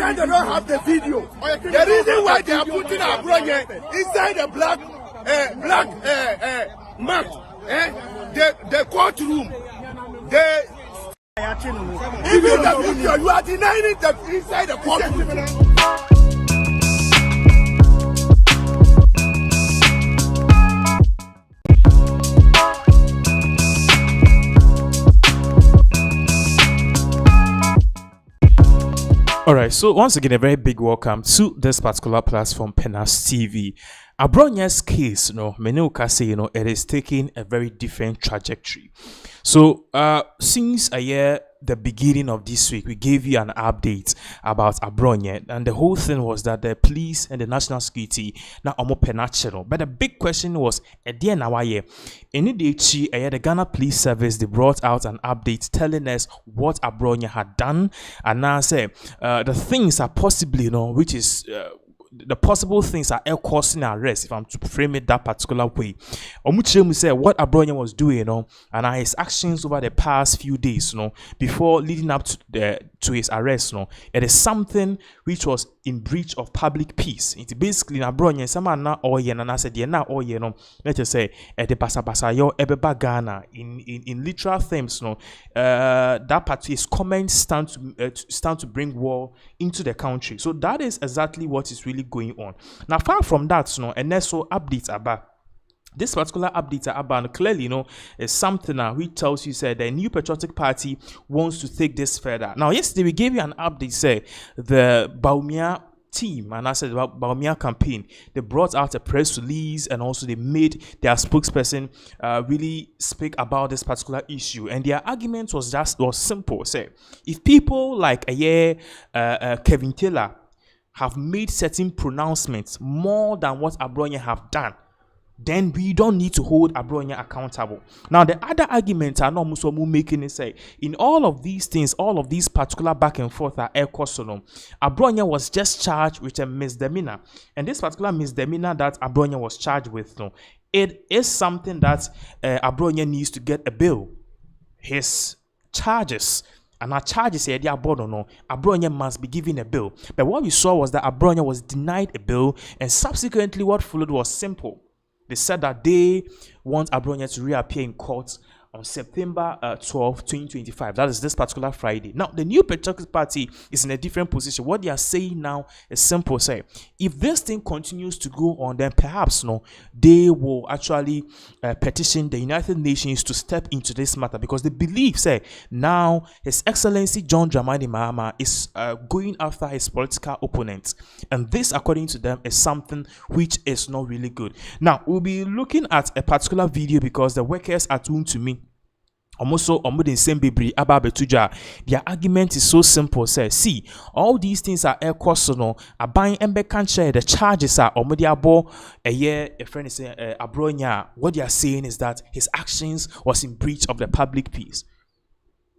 time they don't have the video. The reason why they are putting Abronye inside the black mat, the courtroom, even the video, you are denying it inside the courtroom. Alright, so once again, a very big welcome to this particular platform, Pinaxtv. Abronye's case, many will say, it is taking a very different trajectory. So, since the beginning of this week, we gave you an update about Abronye, and the whole thing was that the police and the national security now almost penational. But the big question was, at the end of the year, in the Ghana Police Service, they brought out an update telling us what Abronye had done, and now say the things are possibly, which is the possible things are causing arrest, if I'm to frame it that particular way. Omuchemu said what Abronye was doing, and his actions over the past few days, before leading up to his arrest, it is something which was in breach of public peace. It's basically Abronye, someone na oye, and I said, na oye, let's just say, the basa yo ebeba Ghana, in literal terms, that part his comments stand to bring war into the country. So that is exactly what is really going on. Now, far from that, and also updates about this particular update about clearly, is something which tells you the New Patriotic Party wants to take this further. Now, yesterday we gave you an update, say the Baumia team, and I said about Baumia campaign, they brought out a press release, and also they made their spokesperson really speak about this particular issue, and their argument was simple. Say if people like Kevin Taylor have made certain pronouncements more than what Abronye have done, then we don't need to hold Abronye accountable. Now, the other arguments are not Musomu making it say in all of these things, all of these particular back and forth are Abronye was just charged with a misdemeanor, and this particular misdemeanor that Abronye was charged with, it is something that Abronye needs to get a bill. His charges. And our charges here, they are board or no, Abronye must be given a bill. But what we saw was that Abronye was denied a bill, and subsequently what followed was simple. They said that they want Abronye to reappear in court on September 12, 2025. That is this particular Friday. Now, the New Patriotic Party is in a different position. What they are saying now is simple. Say, if this thing continues to go on, then perhaps they will actually petition the United Nations to step into this matter, because they believe, say, now His Excellency John Dramani Mahama is going after his political opponents, and this, according to them, is something which is not really good. Now, we'll be looking at a particular video because the workers are tuned to me. Also, their argument is so simple. Say, see, all these things are personal. A buying and can't share the charges are Omodiabo a year. A friend is Abronye. What they are saying is that his actions was in breach of the public peace.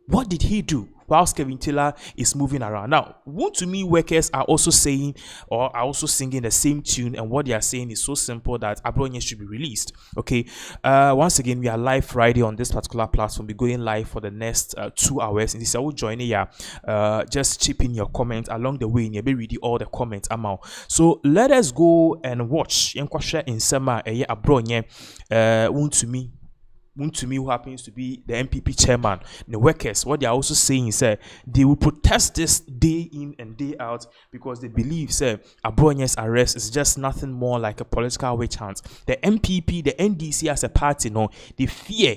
What did he do whilst Kevin Taylor is moving around? Now, to me, workers are also saying, or are also singing the same tune, and what they are saying is so simple that Abronye should be released. Okay. Once again, we are live Friday on this particular platform. We're going live for the next 2 hours. And this I will join here. Just chip in your comments along the way, and you'll be reading all the comments. So let us go and watch. In summer, Abronye, who happens to be the NPP chairman, the workers, what they are also saying is they will protest this day in and day out, because they believe Abronye's arrest is just nothing more like a political witch hunt. The NPP, the NDC as a party, they fear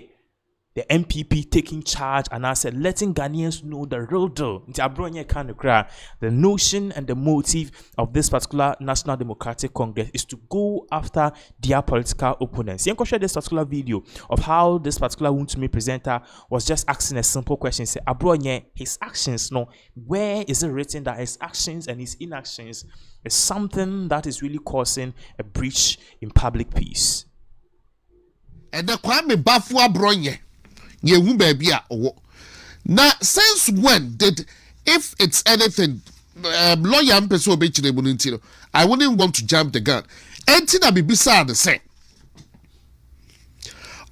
the NPP taking charge and I said letting Ghanaians know the real deal. The notion and the motive of this particular National Democratic Congress is to go after their political opponents. You can share this particular video of how this particular Wontumi presenter was just asking a simple question. Say, Abronye, his actions, where is it written that his actions and his inactions is something that is really causing a breach in public peace? And the Kwame Bafu Abronye. Yehu baby now since when did, if it's anything, lawyer person I wouldn't want to jump the gun. Anything that be beside the same.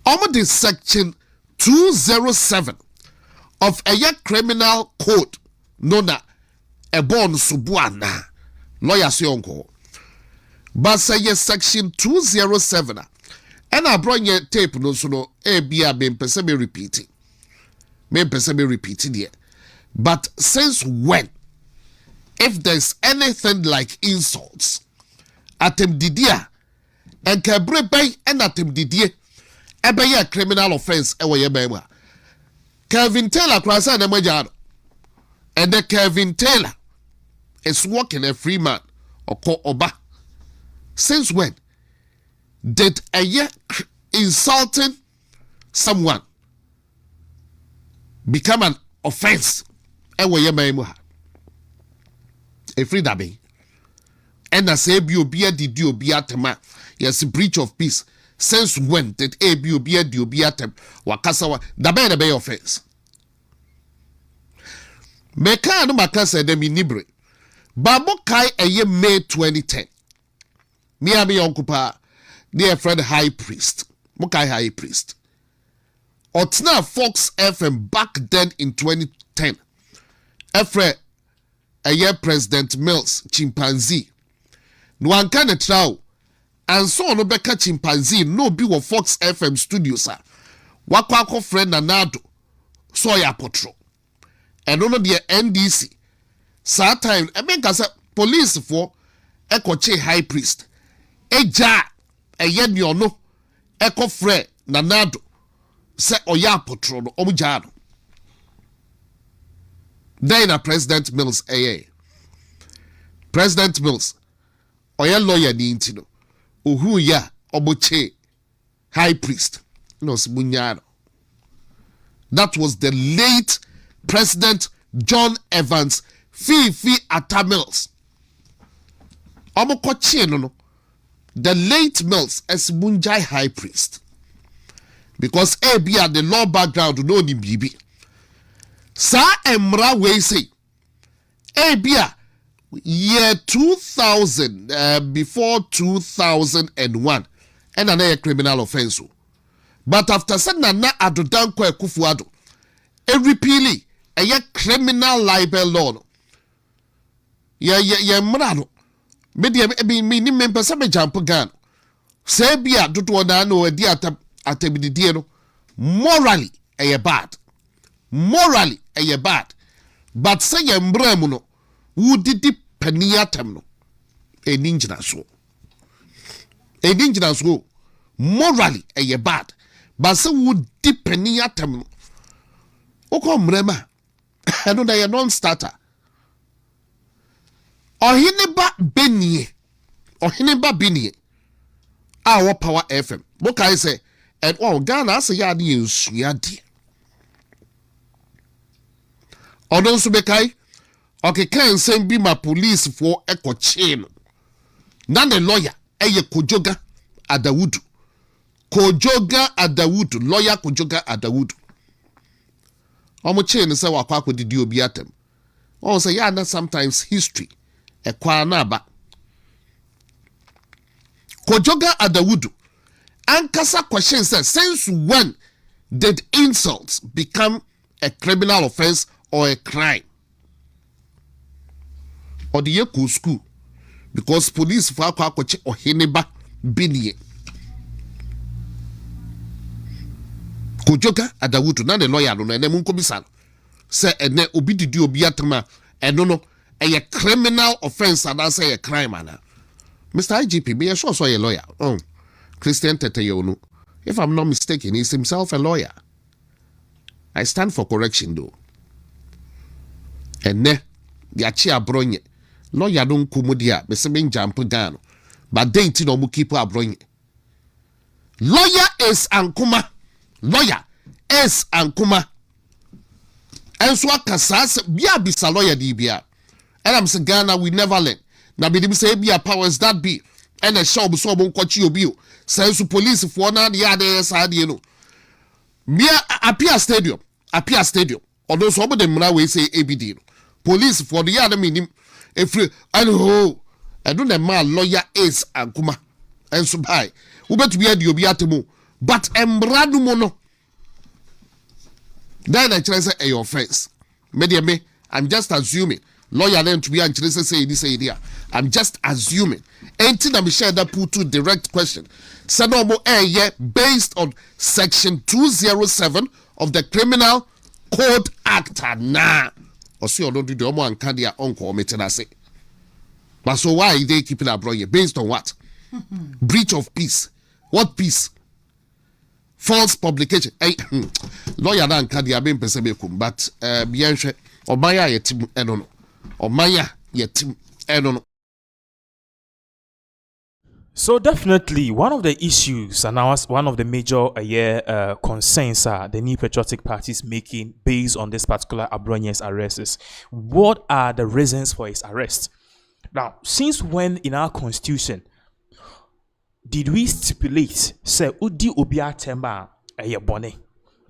Under the section 207 of a criminal code, no na a born subuana lawyer say uncle but say yes section 207 and Abronye tape no so no bia be pese me repeating here but since when if there's anything like insults atem didia and kebre bay and atem didie ebe criminal offense ewe ye be Kevin Taylor kwasa na majado and the Kevin Taylor is working a free man or oba. Since when did a year insulting someone become an offense? A free dabe. And I say biobia did you be at tema? Yes, breach of peace. Since when did a biobia do be at wakasawa dabe the bay offense? Meka no makasa dem nibre. Babo kai eye May 2010. Me abi onkupa dear friend high priest. Mokai high priest. Otna Fox FM back then in 2010. Efre eye President Mills chimpanzee. No anka ne traw. And so no beka chimpanzee no bi wo Fox FM studio sa. Wakwa friend Nanado. So ya potro. And ono the NDC. Sa time, I mean, because police for Ekoche high priest. Eja, a yen no, Eko Fre, Nanado, se Oya Potrono, Omujado. Then a President Mills, President Mills, Oya lawyer Nintino, Uhu ya, Oboche, high priest, no Sbunyado. That was the late President John Evans Fifi Atta Mills. No, the late Mills as Munjai high priest. Because AB had the law background no ni bibi. Sa emra we say AB year 2000 before 2001 and another criminal offense. But after na adodan kwa kufuado a repealing a criminal libel law. Ya mrano. Media be meaning members of a jump gun. Say be a do no a dear atabidino. Morally a bad. Morally a bad. But say a mbramuno. Who did the peniatamno? A ninja so. A ninja so. Morally a bad. But say who did peniatamno. Oko mrema. I know they are non-starter. Ohineba Benie. Our Power FM. What I say? And all Ghana say yadi yadi. Odon subekai. Okay, can send be my police for echo chain. None the lawyer. Eye Kojoga Adawudu. Kojoga Adawudu. Lawyer Kojoga Adawudu. Omo chain say wakwa ko didi obi atem. Oh say ya na sometimes history e kwa na ba. Kojoga Adawudu. Ankasa question says since when did insults become a criminal offense or a crime? Or the yeku school because police for akwa kwache ohineba binie. Kojoga Adawudu na the lawyer no ene munkomisa say ene obi didi obi atama eno no a criminal offense and I say a crime ana. Mr. IGP be sure so a lawyer. Oh, Christian Teteyonu. If I'm not mistaken, he's himself a lawyer. I stand for correction though. And ne yachi Abronye. Lawyer don't kumudia be semen jump gano. But they no mu keep Abronye. Lawyer is Ankuma. Lawyer is Ankuma. And so kasas bia bisa lawyer di bia. And I'm saying Ghana we never learn. Na be say bia powers that be. And a shop so bon kwachi obi o. Say police for na ya dey side you know. Bia apia stadium. Although so the mra we say ABD. Police for the other minim efre and ho. I don't know my lawyer is Ankuma. And so by. We bet we di obi atemu. But embradu mono. Then I try to say a offense. Media me, I'm just assuming. lawyer then to be ankyere say this idea. I'm just assuming. Anything I'm share that put to direct question. Sanomo based on section 207 of the Criminal Code Act. Nah. Or see or don't do the omo and candia uncle say. But so why are they keeping Abronye? Based on what? Breach of peace. What peace? False publication. Hey, lawyer dan candia being pesebekum, but bienche or maya yetim enono. Or maya yetim enono. So definitely one of the issues and now one of the major concerns are the new patriotic parties making based on this particular Abronye's arrest is what are the reasons for his arrest? Now, since when in our constitution did we stipulate say udi obia temba bone?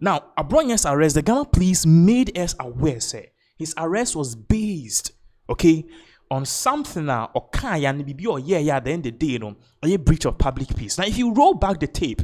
Now, Abronye's arrest, the Ghana police made us aware say his arrest was based, okay, on something or kaya and bibi or at the end of the day, a breach of public peace. Now, if you roll back the tape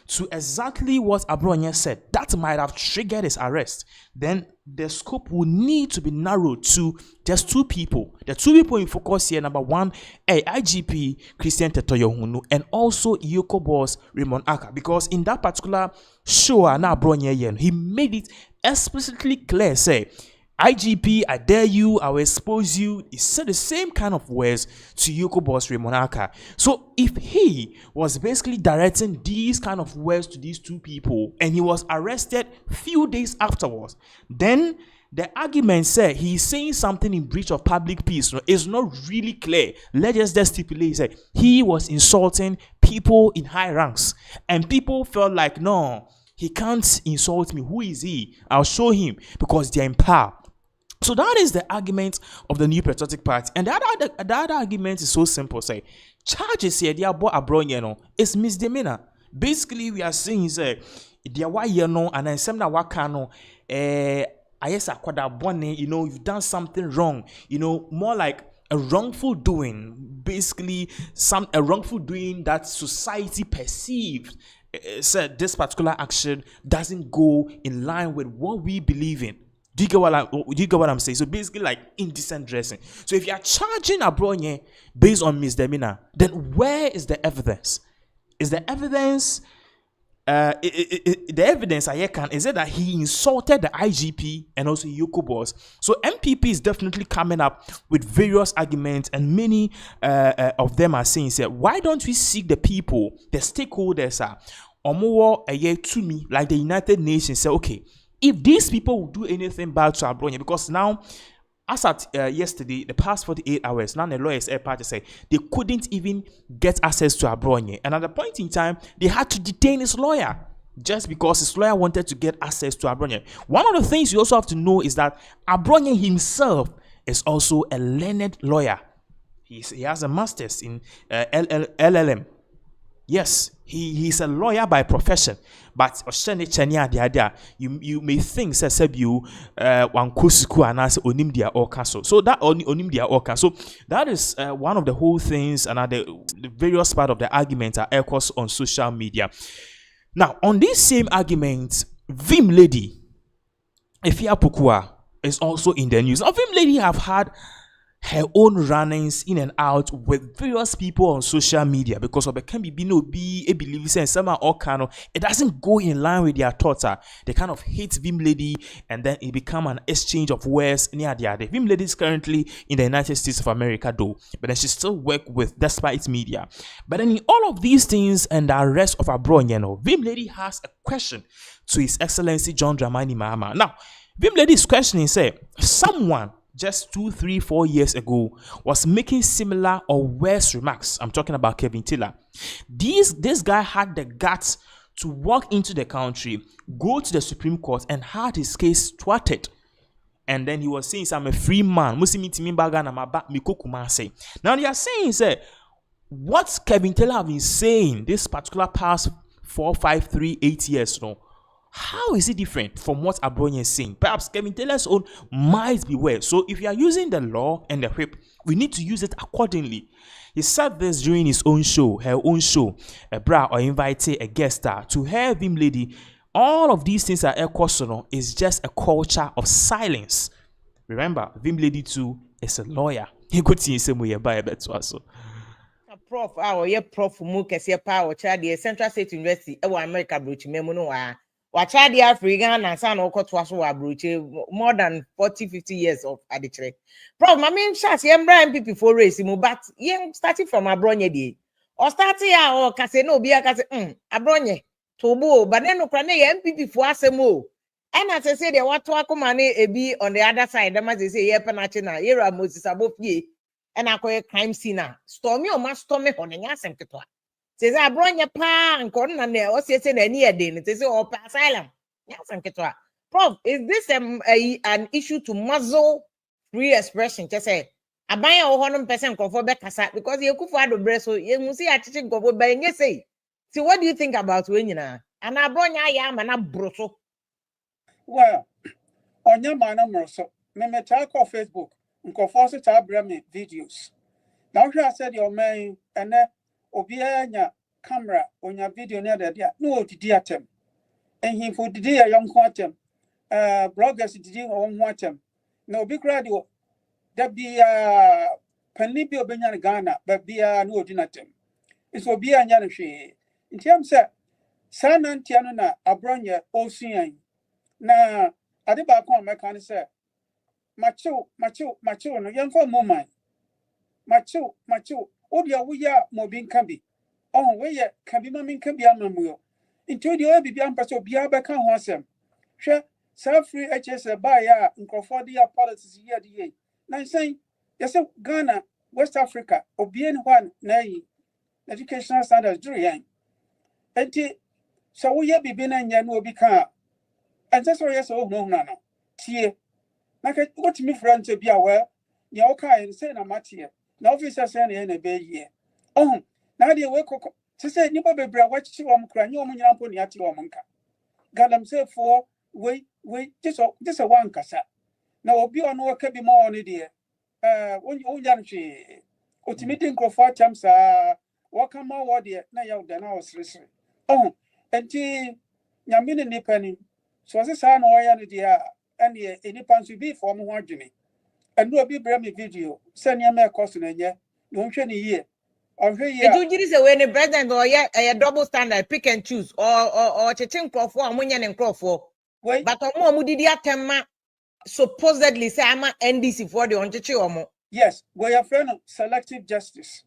to exactly what Abronye said, that might have triggered his arrest. Then the scope will need to be narrowed to just two people. The two people in focus here, number one, IGP Christian Tetoyohunu and also Yoko boss Raymond Aka, because in that particular show, Abronye he made it explicitly clear, say, IGP, I dare you, I will expose you. He said the same kind of words to Yoko boss Raymond Aka. So if he was basically directing these kind of words to these two people and he was arrested few days afterwards, then the argument said he's saying something in breach of public peace is not really clear. Let's just stipulate say he was insulting people in high ranks and people felt like, no, he can't insult me. Who is he? I'll show him because they're in power. So that is the argument of the New Patriotic Party. And the other argument is so simple. Say, charges here, they are about Abronye, it's misdemeanor. Basically, we are saying, say, they are why and then some na wakano, you've done something wrong, more like a wrongful doing, basically, a wrongful doing that society perceived. Said this particular action doesn't go in line with what we believe in. Do you get what I'm saying? So basically, like indecent dressing. So if you are charging Abronye based on misdemeanor, then where is the evidence? Is the evidence? The evidence I can is it that he insulted the IGP and also Yoko boss. So NPP is definitely coming up with various arguments, and many of them are saying, say, why don't we seek the people, the stakeholders are more a year to me, like the United Nations say, okay, if these people will do anything bad to Abronye, because now, as at yesterday, the past 48 hours, now the lawyers party say they couldn't even get access to Abronye. And at the point in time, they had to detain his lawyer just because his lawyer wanted to get access to Abronye. One of the things you also have to know is that Abronye himself is also a learned lawyer. He has a master's in LLM. Yes, he's a lawyer by profession, but you may think so that is one of the whole things, and the various part of the argument are echoes on social media. Now, on this same argument, Vim Lady, Efia Pukua, is also in the news. Now, Vim Lady have had her own runnings in and out with various people on social media because of the can be no be a belief and some are all kind of it doesn't go in line with their thoughts. They kind of hate Vim Lady, and then it become an exchange of words near the other. Vim Lady is currently in the United States of America though, but then she still work with despite media. But then in all of these things and the arrest of Abronye, Vim Lady has a question to His Excellency John Dramani Mahama. Now, Vim Lady's questioning say someone just 2, 3, 4 years ago was making similar or worse remarks. I'm talking about Kevin Taylor. This guy had the guts to walk into the country, go to the Supreme Court, and had his case thwarted. And then he was saying, I'm a free man. Now they are saying, say, what Kevin Taylor have been saying this particular past 4, 5, 3, 8 years, how is it different from what Abronye is saying? Perhaps Kevin Taylor's own might be worse. So if you are using the law and the whip, we need to use it accordingly. He said this during his own show, her own show, a bra or invited a guest star to her Vim Lady. All of these things are equal, is just a culture of silence. Remember, Vim Lady too is a lawyer. He could see him way by a bit also. Prof, our prof mu kese pa o cha the Central State University e wa America brochi memu no wa cha the African and san okoto aso wa brochi more than 40-50 years of adichere. Prof, my main chat yembra NPP for race mu but yen starting from Abronye dey. Or starting ya or kase no obi akase Abronye to bo but then no kra na NPP for asem o. And as I say the what to akoma na ebi on the other side dem as say ye penache na yera Moses abofie. And I call a crime scene. Stormy or must stormy on a yasam to talk. Says Abronye pa and cordon and there was yet in a near day. It is all asylum. Yasam to Prof, is this an issue to muzzle free expression? Just say, I buy a 100% conform back because you could find the breast, so you must see a teaching go by and say. So, what do you think about when you know? And Abronye I am and I'm broso. Well, on your man, I'm so. Me talk on Facebook. Force to bring me videos. Now I said your man and obia camera on your video near there. No did attempt. And he for the a young quantum. Bloggers did on quantum. No big radio. That be Penibio Benyan Ghana, but be no dinatem. It will be a yanashi. In terms of San Antiana, Abronye, Ocean. Na Adibacon, my can say. Macho, no young for moment. Macho, Odia, we are Mobin Cambi. Oh, we can be Mammin can be a mamuo. Into the baby ampasso Biaba can wasem. Sure, self free HS a buyer in Confordia policies year the year. Now saying, yes, Ghana, West Africa, or bien one, nay, educational standards, dream. And so we be been and yan will become. And that's why yes, oh, no, Tia. Like what me friend to be aware, the okay and say na matia. No officer saying in a bay year. Oh, now the work to say Nipa Bebra, what you am crying, you on Yati Omanka. Galamsey for wait, just a one cassa. Now be on work be more on it, dear. When you young she, what meeting Crawford champs are, what come more, dear, now than I was listening. Oh, and tea, Yamini Nipenny. So as a son or dear. And any pants will be for more Jimmy. And do a be bring me video. Send your mail cost in a year. Don't train a year. Or here, do you say when the president or a double standard pick and choose or checking for Munyan and Crawford? wait, But Omo Mudidia Tema supposedly say I'm NDC for the Ontario. yes, we are friend of selective justice.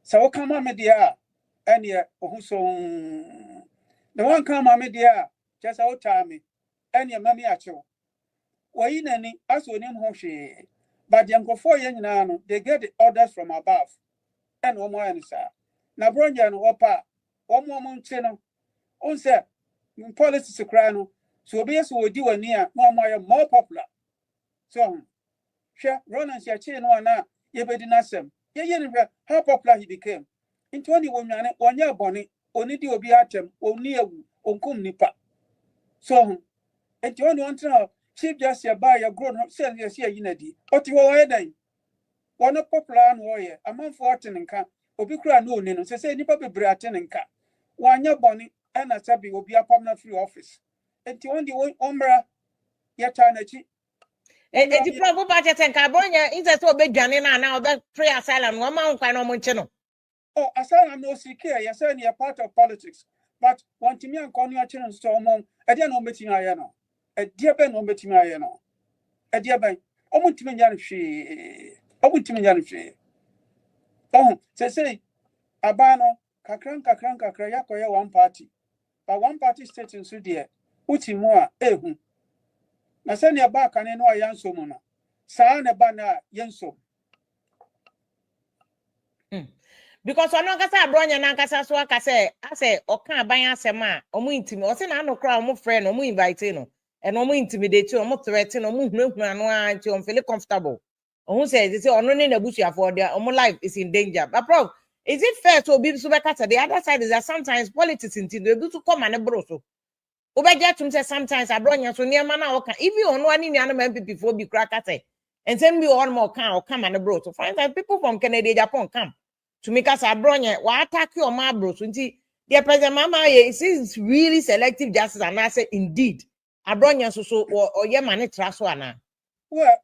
So come on, media, and yeah, who's on the one come on media, just out time, and your mammy at you. Why in any as we name Hoshi, but young for young they get the orders from above. And one more answer. Now, Bronya and Opa, one more channel. On set, policy soprano, so be as we do near more popular. So, sure, Roland, your chain one now, you better not some. How popular he became. In 20 women, 1 year bonnet, only do be at him, or near Uncle Nipa. So, and you want to know. Chief Justice by your grown up send yes here unity. What you are then? One of popular warrior, a month for attending camp, Obicra no nino, say Nipa be attending camp. 1 year bonnet, and a sabi will be a permanent free office. And you want the one umbra yatanachi. And the problem budget and Abronye is a so big Janina now that free asylum, 1 month can almost channel. Oh, asylum no CK, you're saying you're part of politics. But one to me and Conny channel so mom, I didn't know meeting I know. A dear Ben on betting I know. A dear Ben, I want to me she. I want to me she. Oh, say, Abano, Kakranka, one party. But one party state in Sudia, Utimua, ehum. Na send your back and no yanso mona. Sana bana yanso. Because ono kasa Abronye na kasa so aka say oka aban asema omo intimi o se na no kra omo friend omo invite no and omo intimidate omo threaten omo hunahuna anu anti on feel comfortable omo say ono ne nabusu for their omo life is in danger. But prof, is it fair to be so better? The other side is that sometimes politics into they do to come and bro so obeja tum say sometimes Abronye so near na oka even ono ani ni anu MPP for be cracker say and send me one more can or come and bro so find that people from Canada Japan come to make us Abronye wa attack your ma bro so nti the president mama is really selective justice and I say indeed Abronye so or ye mane traso ana Well,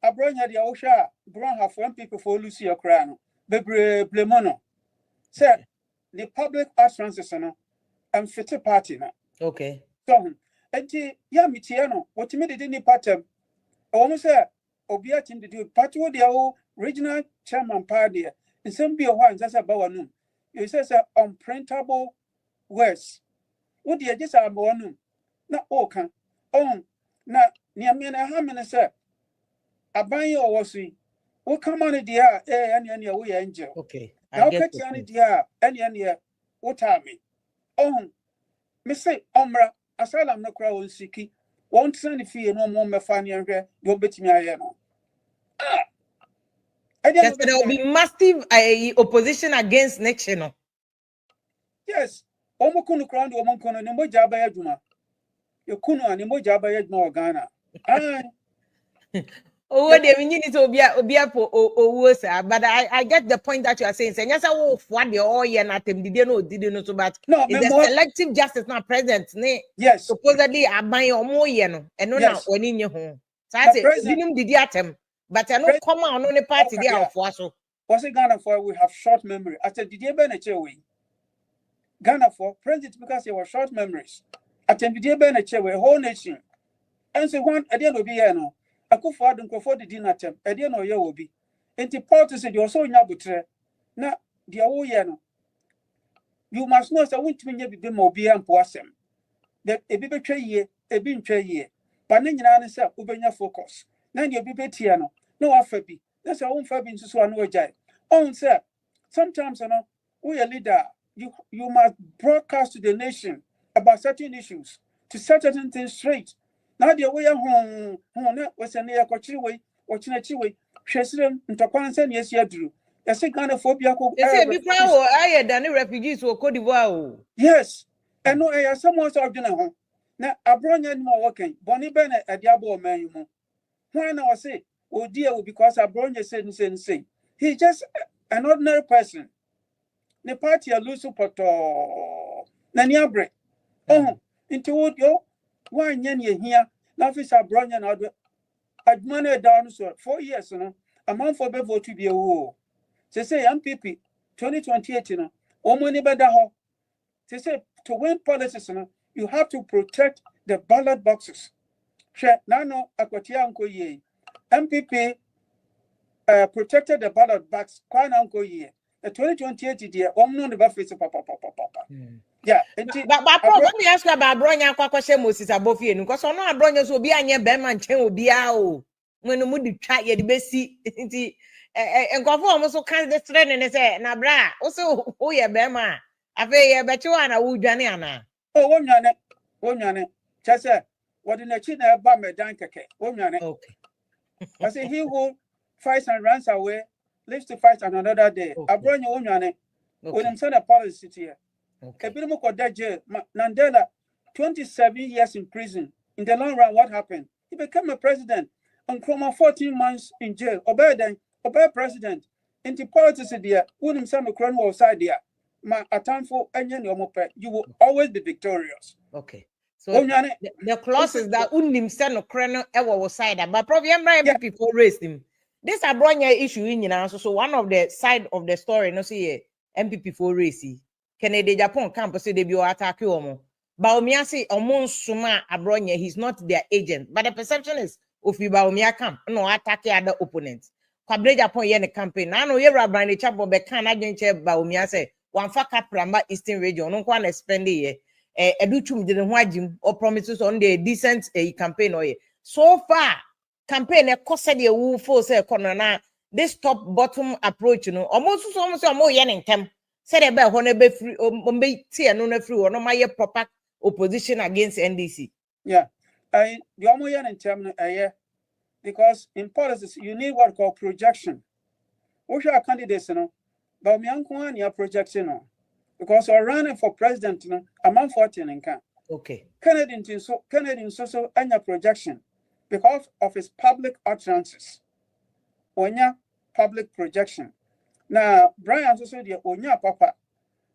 Abronye the Osha, Bron have 1 people for Lucy or Crown, Bebre Blemono. Say, the public utterances and fit a party. Okay. So, Yamitiano, what you made it in the pattern. Almost say, Obiat in the do party with the regional chairman party, and some be a one, that's about noon. It says unprintable words. What do you just have one? Not all can. Oh, now, near me and a hammer, sir. A buy your was what come on it, dear, any way angel. Okay. Now, catch any dear, any what time me. Oh, Miss say, Omra, asylum no crowd siki. Won't send if you no more me funny and you'll bet me I am. Yes, there will be massive opposition against Nation. Yes. Omokunu crown, Omokono, and Mojaba Yaduma. You kuno and Mojaba Yadma Ghana. Oh, they need to be worse, but I get the point that you are saying. Say, yes, I will what the all year not them didn't know so bad. No, is the selective justice not present? Yes. Supposedly, I buy your more yen and no now when in your home. So I say, minimum did atem, but I know come on the party there of Wasso. Was it Ghana for we have short memory? I said, did you burn a chair way? Ghana for president because there were short memories. I said, did you burn a chair way? Whole nation. And so one, I didn't be here no. I could for them for the dinner attempt. I didn't know you will be. And the party said, you're so nabutre. Now, the old year. You must know, I won't mean you be more be and possum. That a baby tray ye, a bin tray ye. But then you answer, Ubenya focus. Then you'll be betiano. No, Fabi. That's our own Fabi into so no jai. Oh, sir. Sometimes, you know, we a leader. You must broadcast to the nation about certain issues to set certain things straight. Now the way home was a near Kochiway or Chinachiway, Sheslam, Ntapan, and yes, you drew. I say Ghana phobia. I than refugees or Cote d'Ivoire. Yes, and no, I have someone's ordinary. Now, Abronye more working. Bonnie Bennett at Diabo man. Why now I say, oh dear, because Abronye said and say, he's just an ordinary person. The party are loose poto. Naniabre. Oh, into wood yo. Why yen here? Now, if it's Abronye and I'd money down so 4 years, you know, a month for vote to be a war. They say NPP 2028, you know, or money better. They say to win politics, you know, you have to protect the ballot boxes. Nano Akwatia Unko Ye. NPP protected the ballot box, Kwan Unko Ye. The 2028 year, the buffet. Yeah. But let me ask you about Abronye Kwakoshe Moses above you, because on Abronye will be a near Berman Chen will be out. When the moody try the best and go for almost kind of the strength and say, Nabra, also, oh, yeah, Berma. I feel you, but you are a wood Janiana. Oh, 1 minute. Just what in the China Bama Dankake, 1 minute. Okay. I say he who fights and runs away lives to fight another day. Abronye 1 minute. When I'm sent a policy here. A bit more jail. Nandela, 27 years in prison. In the long run, what happened? He became a president and from 14 months in jail. Obey president. Into politics there, when himself a crown outside there. My attempt for any you will always be victorious. Okay. So the clause is that unim send no crown ever was side, but probably MPP for raised him. This Abronye issue in so one of the side of the story, no see MPP for race. Canada Japan campus they be attack you. Baumia say Suma Abronye, he's not their agent, but the perception is if you Baumia camp, no attack other opponents. Kwabne Japan yen campaign. I know you're Brand Chapo be can agent Baumia say one faka pramba Eastern region, no one spend ye. Educhum didn't wajim or promises on the decent campaign or so far. Campaign a cost the woo for say corner this top bottom approach, you know, almost more yen in them. Said about when be free or no free or no my proper opposition against NDC. Yeah, the Omoyan in term because in politics you need what called projection. Which are candidates, you know, but me uncle your projection, because we're running for president, you know, among 14 in camp. Okay. Canadian so and your projection because of his public utterances. Onya public projection. Now, Brian also said, Onya papa,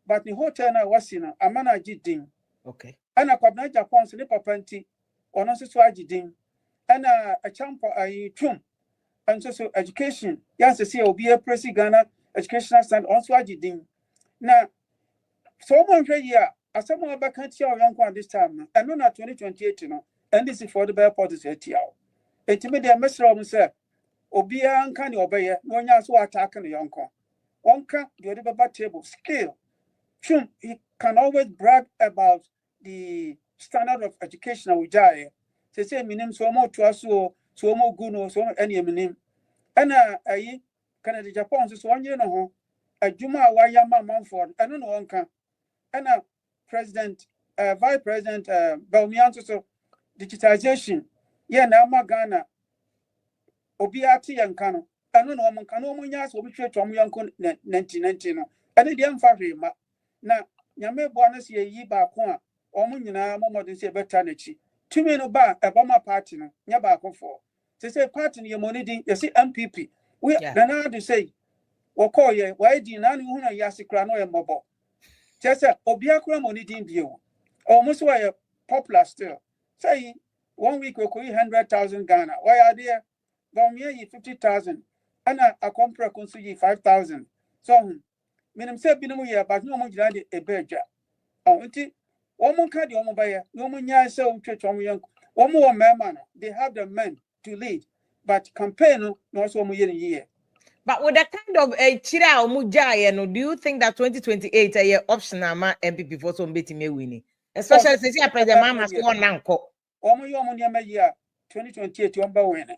but the hotel I was in a mana jidin. Okay. And a Agyapong and NPP or not so jidin. and a champ a tum and so education yes say obi a presi Ghana educational stand also agidin na so one year as someone back can't your young one this time and no na 2028 no and this is for the bear parties etiao etimi de mesra say obi an kan obeye no nya so attack no yonko onka the other table skill tum he can always brag about the standard of education we jai say minim so mo to so mo guno so any minim ana ayi Canada Japan so one year no ho adwuma wa ya manford eno no onka ana president vice president Belmian so digitization yeah na ma Ghana obi ati yanka no eno no mo nka no mo nya so obi twa twom yanko 1990 no ene de mfa hwe ma na nyame bo na se yi ba ko a omo nyina momodin se beta na chi tumi no ba ebama party no nya ba ko for say party no ye money din ye see NPP we na do say wo call ye why din na hu na ya sekra no ye mobo say obi akura money din bio almost why popular still say 1 week we ko 100,000 Ghana why are there but me 50,000 and a compare consider 5,000 so minim say binu ye but no mo jira de ebeja nti woman ka de woman baye no mo nya say utwetwom yan woman wo mema no they have the men to lead but campaign no so mo ye but with the kind of chira omuja no do you think that 2028 a year option ama MPP for some beti me winning especially since president Mahama so nanko woman yo mo nyama year 2028 omba win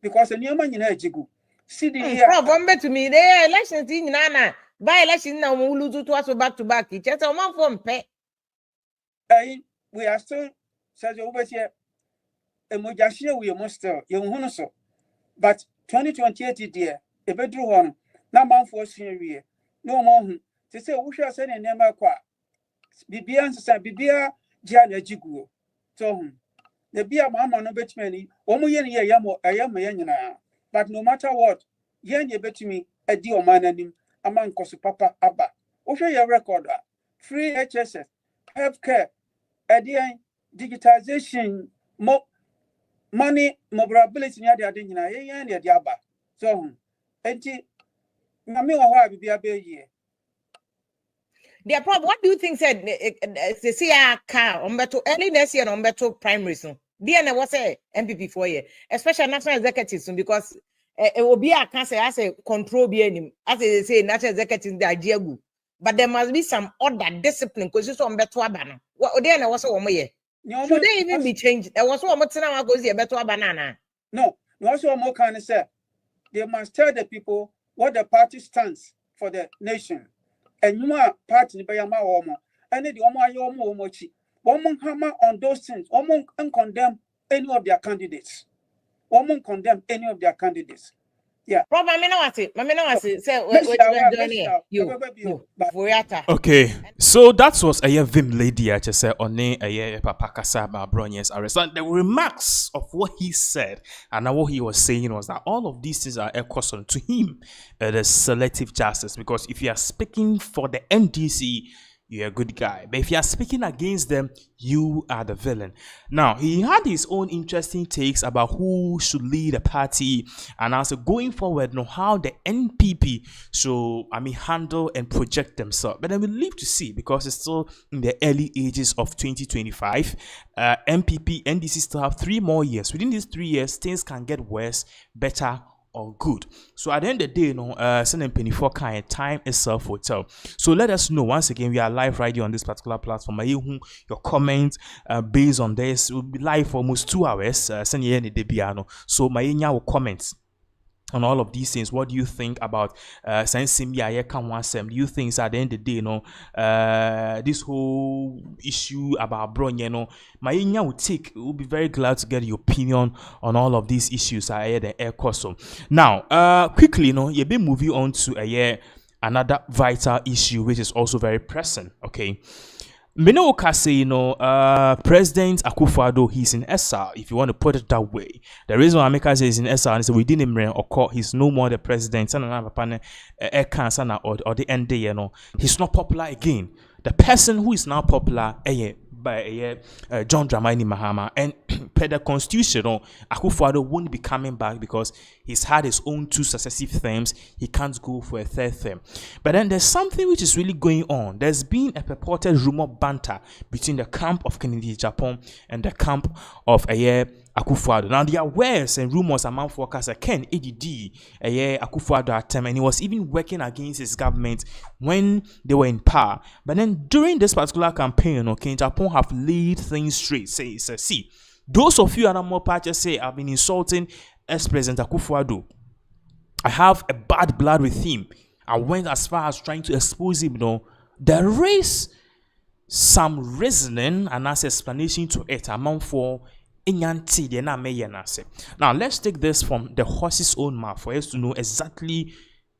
because nyama nyina ajigu see the year from to me the elections in na by election na mo lose to back to back it just one from pe we are still says over here emojashia we must still you so but 2028 there e bedru ho na manfo sien no more to say we shall send nema kwa bibia nsa bibia gia na jiguo so the bia mama no betmani omo ye ne ye yamo ayama ye nyina but no matter what ye nye betumi adi o mananim ama nkoso papa aba wo hwe ye record free HSS healthcare again digitization money mobility near the nyina ye ye de aba so enti na me wo ha bibia be ye the problem what do you think said say car umbeto early next year umbeto primaries no there na was say MPP 4 year especially national executives because it will be a cancer as a control be any as they say national executives they agiagu but there must be some other discipline because so umbeto abana what there na was so omo ye should they even be changed there was so omo tina wa go see umbeto abana na no also omo can say they must tell the people what the party stands for the nation and you are party by yama omo and the omo ayo omo chi woman hammer on those things woman condemn any of their candidates woman condemn any of their candidates yeah problem me no say you okay so that was a Vim Lady I just said on a papa kasa Abronye's arrest and the remarks of what he said and what he was saying was that all of these things are a caution to him the selective justice because if you are speaking for the NDC you're a good guy. But if you are speaking against them, you are the villain. Now, he had his own interesting takes about who should lead a party and also going forward, how the NPP should, handle and project themselves. But then we'll leave to see because it's still in the early ages of 2025. NPP, NDC still have 3 more years. Within these 3 years, things can get worse, better, or good. So at the end of the day, sending penny for kind time itself will tell. So let us know once again. We are live right here on this particular platform. Your comments based on this will be live for almost 2 hours. Send you any debiano. So my will comment on all of these things. What do you think about sensing do you think at the end of the day, this whole issue about Abronye, Mainya will take, we'll be very glad to get your opinion on all of these issues. I had the air custom. Now, quickly, you've been moving on to another vital issue, which is also very pressing. Okay. Minoka say, President Akufo-Addo, he's in exile, if you want to put it that way. The reason why America says he's in exile is we didn't occur, he's no more the president, or the end, he's not popular again. The person who is now popular, by John Dramani Mahama, and per the constitution, Akufo-Addo won't be coming back because he's had his own 2 successive terms. He can't go for a 3rd term. But then there's something which is really going on. There's been a purported rumor banter between the camp of Kennedy Agyapong and the camp of Akufo-Addo. Now there are words and rumors among forecasters that Ken ADD Akufo-Addo at time, and he was even working against his government when they were in power. But then during this particular campaign, Ken Agyapong have laid things straight. Say, see, those of you that are more parties say I've been insulting ex-president Akufo-Addo. I have a bad blood with him. I went as far as trying to expose him. There is some reasoning and as explanation to it among for. Now let's take this from the horse's own mouth for us to know exactly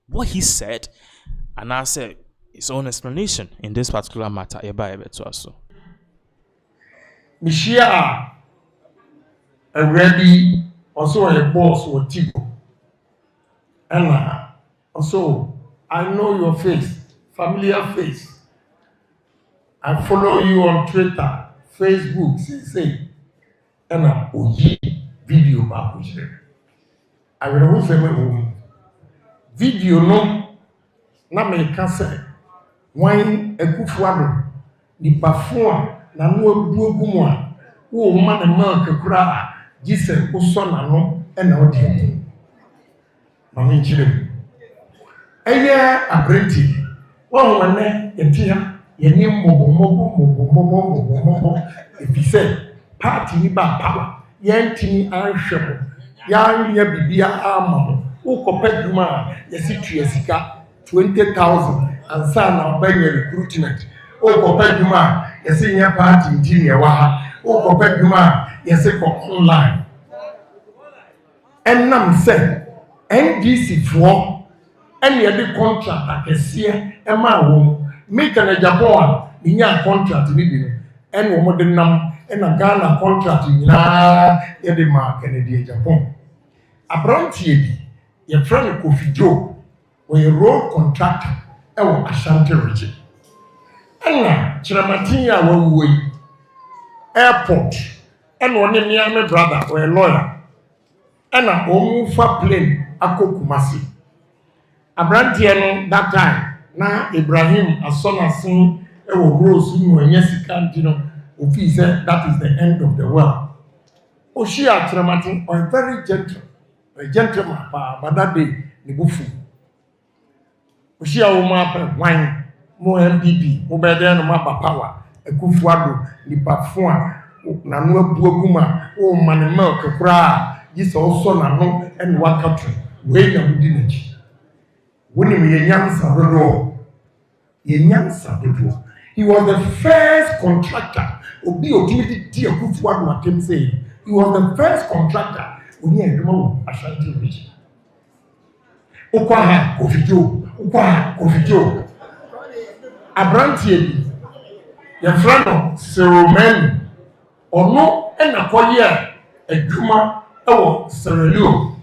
what he said and answer his own explanation in this particular matter. Mishia already also a boss or Tigo. And also I know your face, familiar face. I follow you on Twitter, Facebook, say. And a video back. I will also say video no na me can say wine Akufo-Addo ni perform na no abu ogumu a wo ma na milk kura gise wo so na no e na odi ma me chire eye abrenti wo wane etia ye ni mobo if he said party ni ba power yentini anhwemo ya bibia ama wo kopɛ dwuma yesi tuasika 20,000 ansa na obanya recruitment wo kopɛ dwuma yesi nya party interior wa ha wo kopɛ dwuma yesi ko online enam se NDC fo ene ye de contract akese e ma wo make na Japan ni nya contract ni bi no ene wo de nam ena Ghana contract nyina ye de ma Kennedy Agyapong Abronye bi ye friend Kofi Joe we road contractor e wo Asante region ena chiramatin ya wawo yi airport ena oni me brother we lawyer ena omu fa plane akokumasi Abronye no that time na Ibrahim Asonasin e wo rose nu anya sika ndino Ofi said that is the end of the world. Oshia Trematin or very gentle, a gentleman, but that day, the bufu. Oshia Oma wine, more NPP, more better than Mapa power, a Akufo-Addo, the Bafua, Nanua Buaguma, oh man, milk, a cry, this also Nano and one country, wait a minute. When we young Sabado, he was the first contractor. Obi Otimidi Di Akufo-Addo atem say he was the first contractor oni edwuma Asante region. Okwa Kofi Joe. Abronye bi ye frano Seromen ono ena koye edwuma ewo Serelio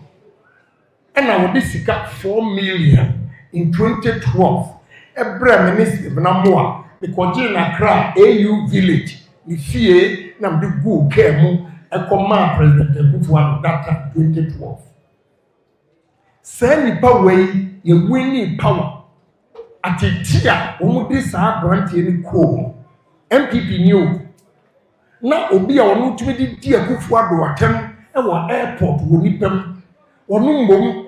ena wo sika 4 million in 2012 ebra minister bnamoa because in Accra AU village ni fie na mde go kemu ekoma president Akufo-Addo that 2012 say nipa wey ye winning power atitia omudi sa Abronye ni ko NPP new na obi a onu tumi di Akufo-Addo atem e wo airport wo nipam onu mbom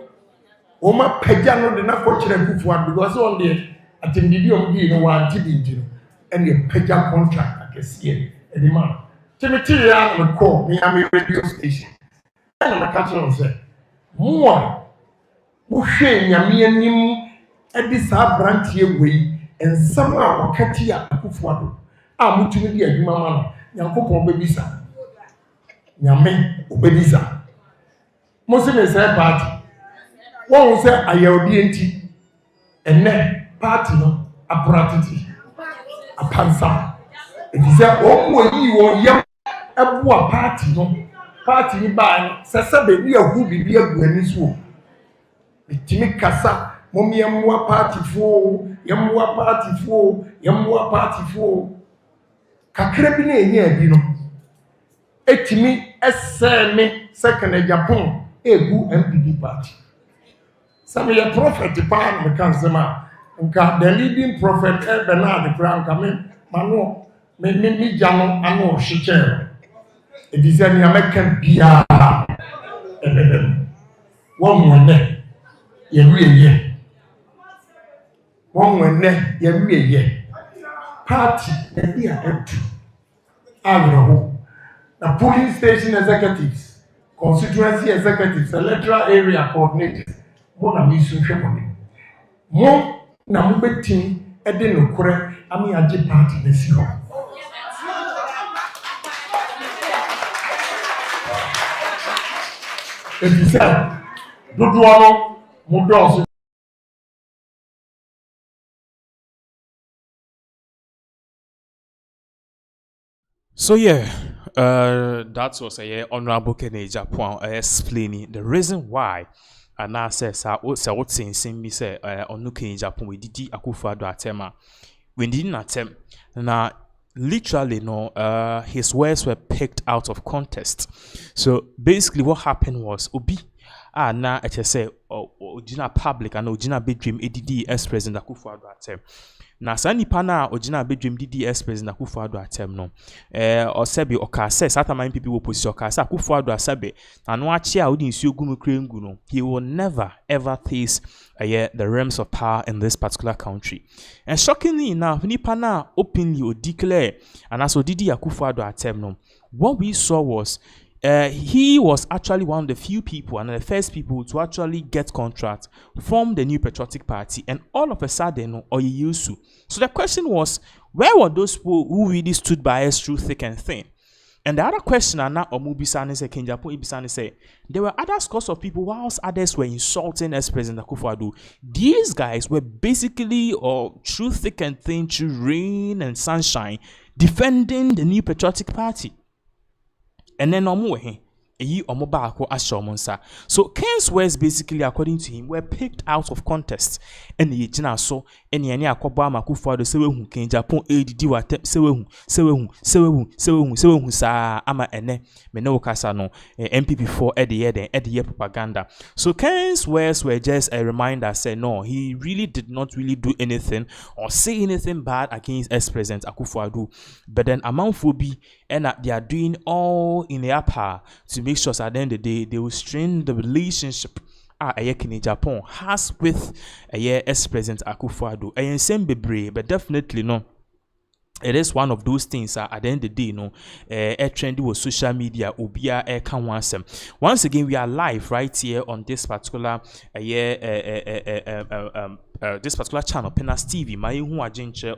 o ma pagya no de na ko kire Akufo-Addo because on there atendidi ombi no wa antibindi and the pagya contract akese e di man timiti ya no call me am radio station and na catch on say mo hwe nyame anim e di sa Abronye wei ensam a wakati a Akufo-Addo a mutumi di adwuma ma no Nyankopon bebisa nyame obebisa mo se me say party won say ayawdi enti enne party no apratiti apansa it is a omo yi wo yam eboa party ni ba sese be bi ahu bibi agu ani so bitimi kasa momi yamwa party fo kakra bi na enye bi no etimi ese me second Agyapong egu NPP party. Some your prophet pa me kan sema nka the leading prophet Bernard Kranka me mano me jano ano hyeche. Edise ni American bia won wonne ye wieye won wonne ye wieye party e dia edu agro na polling station executives, constituency executives, electoral area coordinators mo na mi sun hwe mo mo na mo betim e de nokore ami agye party na si ho edise dodo no mo do. So yeah, that was a honorable Agyapong explaining the reason why. And now says what saying me say onu Agyapong we didi Akufo-Addo attempt. We didn't attempt. Now literally no his words were picked out of context. So basically what happened was Obi na I say Ojina public and Ojina bedroom ADD ex president Akufo-Addo attempt. Na sa nipa na ogina bedwem DDS president Akufo-Addo atem no osebi okase satama NPP opposition okase Akufo-Addo asabe anu achi a odi nsuo gumu krengu no he will never ever face the realms of power in this particular country. And shockingly enough nipa na openly or declare and as odidi Akufo-Addo atem no what we saw was he was actually one of the few people and the first people to actually get contract from the New Patriotic Party, and all of a sudden, or he used to. So the question was, where were those people who really stood by us through thick and thin? And the other question, and now Omubisani say, Kenjapo Ibisani say, there were other scores of people, whilst others were insulting as President Akufo-Addo. These guys were basically, or through thick and thin, through rain and sunshine, defending the New Patriotic Party. And then so Ken's words basically, according to him, were picked out of context. And the Jina so any akoba Akufo-Addo sewe Kenjapo ADD watem sewe sa ama ene mene okasa no NPP for the propaganda. So Ken's words were just a reminder, say no, he really did not really do anything or say anything bad against ex-president Akufo-Addo. But then among Phobi and they are doing all in their power to make sure at the end of the day they will strain the relationship Agyapong has with ex-president Akufo-Addo. And same be but definitely no. It is one of those things at the end of the day, a trendy with social media, ubia can once again, we are live right here on this particular this particular channel, Pinaxtv. My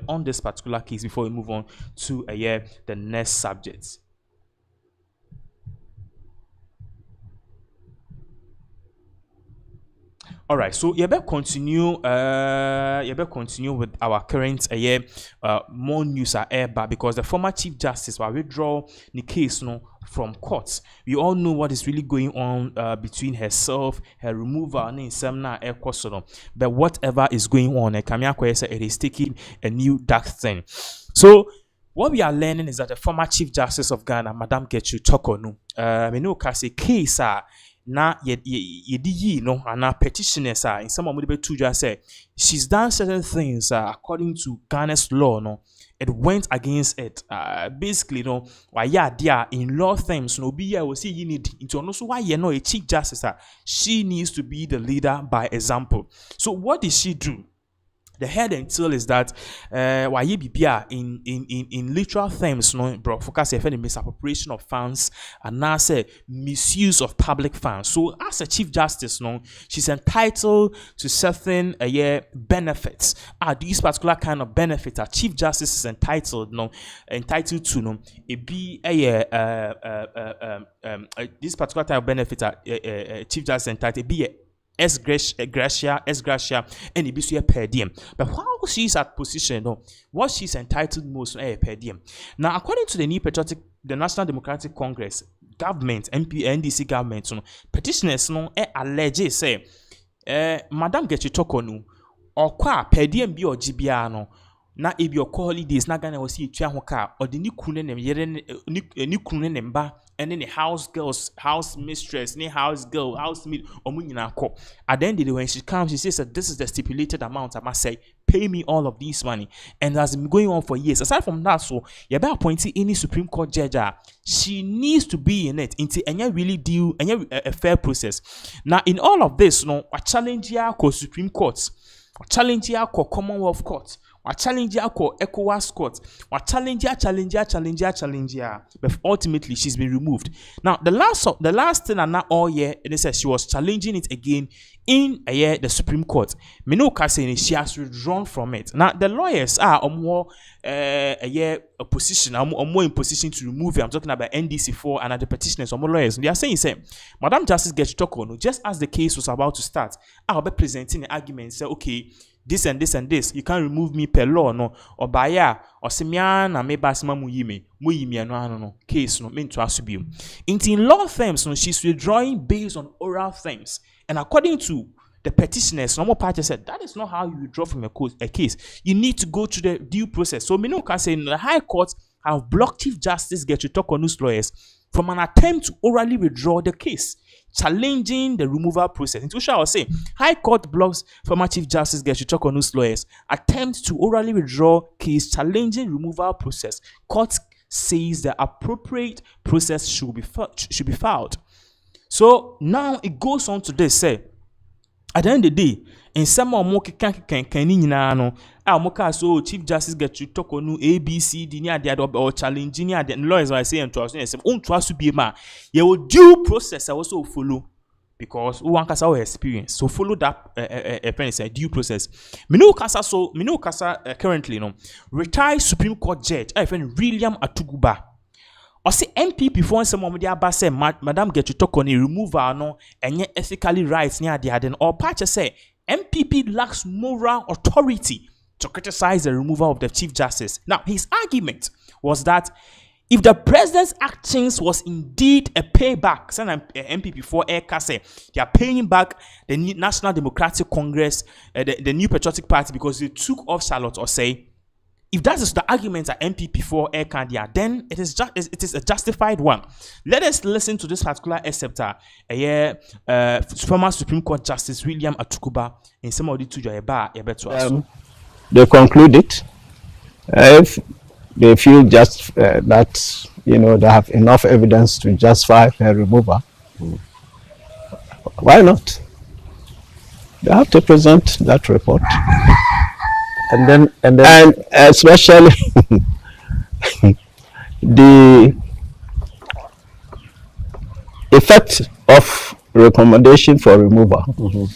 on this particular case before we move on to the next subject. All right, so you better continue. Continue with our current more news but because the former Chief Justice will withdraw the case from court. We all know what is really going on between herself, her removal, and Semna air but whatever is going on, it is taking a new dark thing. So what we are learning is that the former Chief Justice of Ghana, Madam Getchu Tokonu, say case na ye no ana petitioners in some of the two just say she's done certain things according to Ghana's law it went against it basically why there in law terms be here will see you need into also why a chief justice she needs to be the leader by example. So what did she do? The head and tail is that why in literal terms, bro, focus on the misappropriation of funds and now say misuse of public funds. So as a chief justice, she's entitled to certain benefits. These particular kind of benefits, chief justice is entitled to it be this particular type of benefit chief justice entitled be as gracia, and it be per diem. But while she's at position, what she's entitled most per diem. Now, according to the the National Democratic Congress government, NDC government, petitioners allege say, Madam Getchu Tokonu, or qua per diem be or GBR na if your holidays na Ghana was see tua ho car or the ni kunu ne yere ni kunu ne mba and then the house girls, house mistress, ni house girl, house maid omu nyina ko. At the end of the day when she comes she says that this is the stipulated amount. I must say pay me all of this money, and that's been going on for years. Aside from that, so you better appointing any Supreme Court judge, she needs to be in it until any really deal any a fair process. Now in all of this, no, a challenge here called Supreme Courts, a challenge here called Commonwealth Court, a challenge here called ECOWAS Court, a challenge here, but ultimately she's been removed. Now the last thing and not all year, it says she was challenging it again in a year the Supreme Court. Minoka saying she has withdrawn from it. Now the lawyers are more a year opposition, are more in position to remove it. I'm talking about NDC4 and other petitioners or more lawyers. They are saying, Madam Justice gets to talk on just as the case was about to start. I'll be presenting the argument, say, okay, this and this and this, you can't remove me per law, no, or by ya, or semian, and maybe asma muyime, no, case, no, mean to asubium. In law terms, no, she's withdrawing based on oral terms. And according to the petitioners, normal party said that is not how you withdraw from a case. You need to go through the due process. So, Mino can say the High Court have blocked Chief Justice get to talk on news lawyers from an attempt to orally withdraw the case, challenging the removal process. In which I was saying, High Court blocks former Chief Justice get to talk on news lawyers attempt to orally withdraw case, challenging removal process. Court says the appropriate process should be filed. So now it goes on to this, say, at the end of the day, in some more so Chief Justice get to talk on ABC, or challenging and lawyers are saying to us, to be ma, your due process also follow because one can our experience. So follow that due process. Mino Kasa currently no retired Supreme Court judge, William Atuguba. Or say NPP for someone with their say Madam get to talk on a removal no and yet ethically rights near the other or patch say MPP lacks moral authority to criticize the removal of the Chief Justice. Now his argument was that if the president's actions was indeed a payback, some MPP for Eka say they are paying back the National Democratic Congress, the New Patriotic Party because they took off Charlotte or say. If that is the argument at MPP for Air Candia, then it is a justified one. Let us listen to this particular excerpt. Former Supreme Court Justice William Atuguba in some of the two they concluded if they feel just that they have enough evidence to justify her removal. Why not? They have to present that report. And especially the effect of recommendation for removal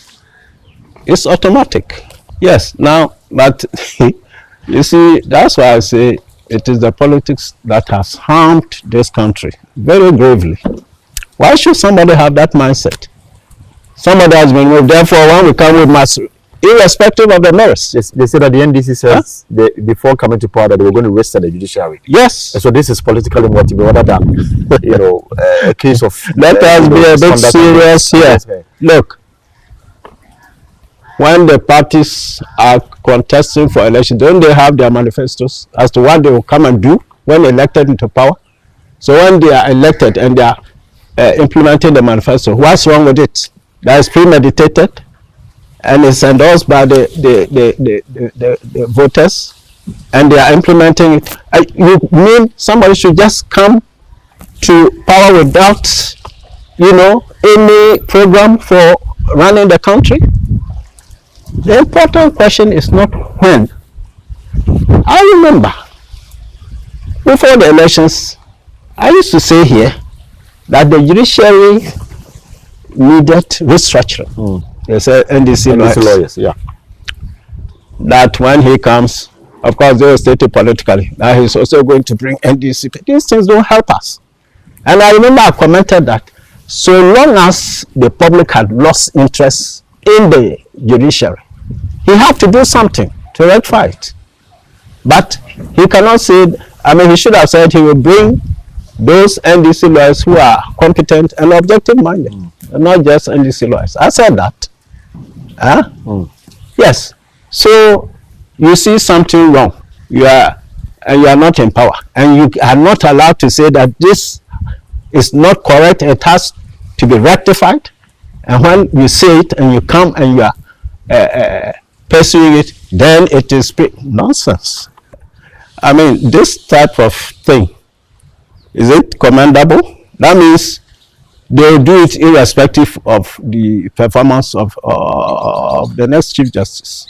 is automatic. Yes, now, but you see, that's why I say it is the politics that has harmed this country very gravely. Why should somebody have that mindset? Somebody has been removed, therefore when we come with mass, irrespective of the merits. Yes, they said that the NDC says before coming to power that they were going to register the judiciary. Yes. And so this is politically motivated rather than, a case of... Let us be a bit serious here. Look, when the parties are contesting for election, don't they have their manifestos as to what they will come and do when elected into power? So when they are elected and they are implementing the manifesto, what's wrong with it? That is premeditated and it's endorsed by the voters and they are implementing it. You mean somebody should just come to power without, any program for running the country? The important question is not when. I remember before the elections, I used to say here that the judiciary needed restructuring. They said NDC lawyers, yeah. That when he comes, of course they will state it politically, that he's also going to bring NDC. These things don't help us. And I remember I commented that so long as the public had lost interest in the judiciary, he had to do something to rectify it. But he cannot say, he should have said he will bring those NDC lawyers who are competent and objective-minded, and not just NDC lawyers. I said that. Yes. So you see something wrong. you are not in power, and you are not allowed to say that this is not correct. It has to be rectified. And when you say it and you come and you are pursuing it, then it is nonsense. I mean, this type of thing, is it commendable? That means they'll do it irrespective of the performance of the next Chief Justice.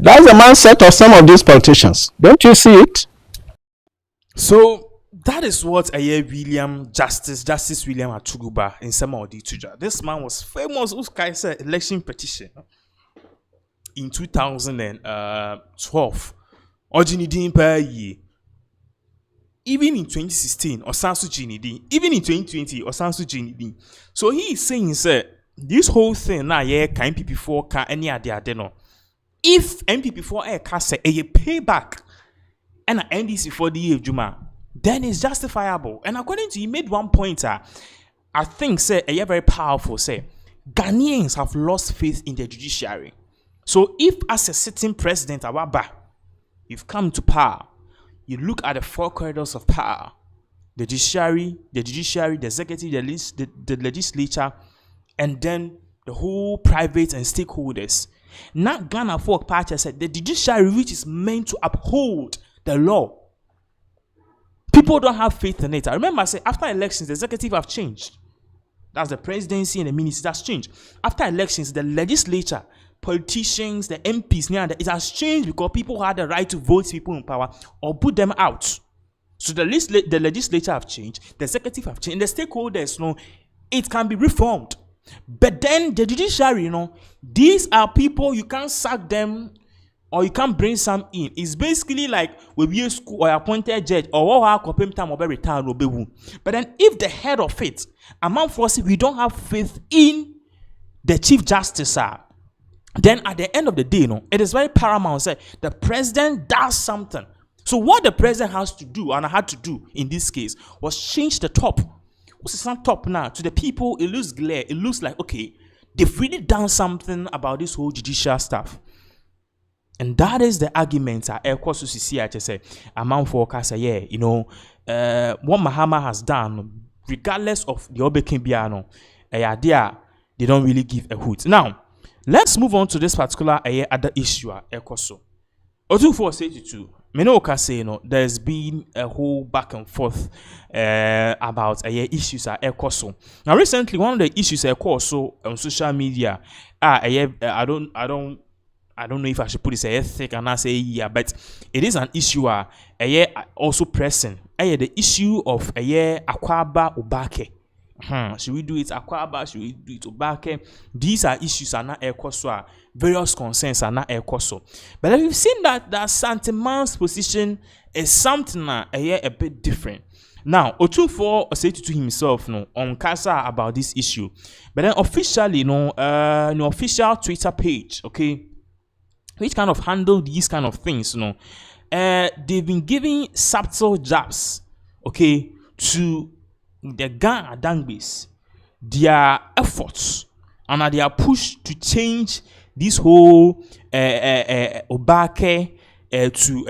That's the mindset of some of these politicians. Don't you see it? So that is what Justice William Atuguba in Samadi Tuja. This man was famous. Uskaisa election petition in 2012. Ojinidin per year. Even in 2016, Osansu Jinidi. Even in 2020, Osansu Jinidi. So he is saying, sir, this whole thing now, yeah, can NPP4 can any idea no. If NPP4 can say a payback and an NDC for the year Juma, then it's justifiable. And according to he made one pointer, I think say a very powerful say Ghanaians have lost faith in the judiciary. So if as a sitting president Awaba, you've come to power, you look at the four corridors of power: the judiciary, the executive, the legislature, and then the whole private and stakeholders. Not Ghana Folk Party said the judiciary, which is meant to uphold the law, people don't have faith in it. I remember I said after elections, the executive have changed. That's the presidency and the ministry that's changed. After elections, the legislature, politicians, the MPs, it has changed because people had the right to vote people in power or put them out. So the legislature have changed, the executive have changed, and the stakeholders it can be reformed. But then the judiciary, these are people, you can't sack them or you can't bring some in. It's basically like we be a school or appointed judge or what time or retire. But then if the head of it, among forces, we don't have faith in the Chief Justice, then at the end of the day, it is very paramount. Say the president does something. So what the president has to do and had to do in this case was change the top. What's the top now? To the people, it looks glare. It looks like, okay, they've really done something about this whole judicial stuff. And that is the argument I say amount for say, what Mahama has done, regardless of the Obekin Biano, they don't really give a hoot. Now, let's move on to this particular other issue. Ekoso. 2482. Menoka say there's been a whole back and forth about issues at Ekoso. Now, recently, one of the issues Ekoso on social media, I don't know if I should put this ethic and I say yeah, but it is an issue also pressing. The issue of Akwaba Obake. Should we do it Akwaba? Should we do it Obake? These are issues are not Ekoso. Various concerns are not Ekoso. But we've seen that Asante man's position is something a bit different. Now, Otufo said to himself on Kasa about this issue. But then officially, official Twitter page, okay, which kind of handle these kind of things, they've been giving subtle jabs, okay, to the Ghana Dangbis, their efforts and their push to change this whole Obake to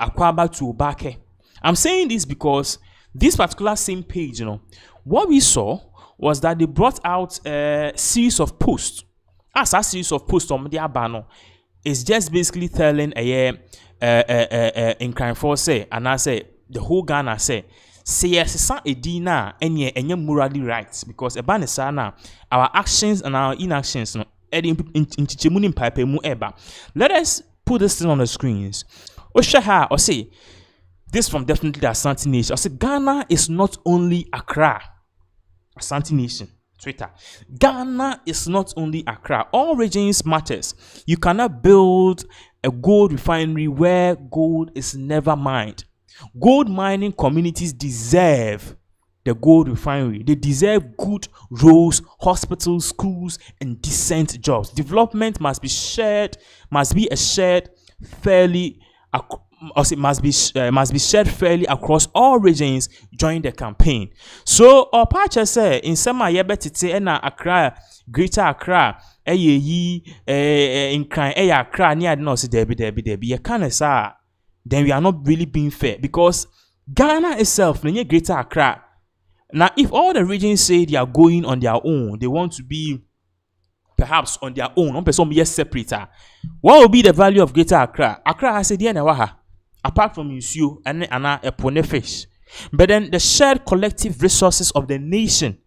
Akwaba to Obake. I'm saying this because this particular same page, what we saw was that they brought out a series of posts. As a series of posts on their banner, it's just basically telling in crime for say, and I say the whole Ghana say yes, a dina any morally right because a our actions and our inactions let us put this thing on the screens. Oshaha or say this from definitely the Asante Nation. I say Ghana is not only Accra. Asante Nation. Twitter. Ghana is not only Accra. All regions matters. You cannot build a gold refinery where gold is never mined. Gold mining communities deserve the gold refinery. They deserve good roads, hospitals, schools, and decent jobs. Development must be shared, must be shared fairly across all regions during the campaign. So, our patch say in some ayebetite na Accra, Greater Accra, in crime, Accra, near no, debi. You can't say then we are not really being fair, because Ghana itself, Greater Accra. Now, if all the regions say they are going on their own, they want to be perhaps on their own, one person yes separator. What will be the value of Greater Accra? Accra has said apart from Insu and a pone fish. But then the shared collective resources of the nation,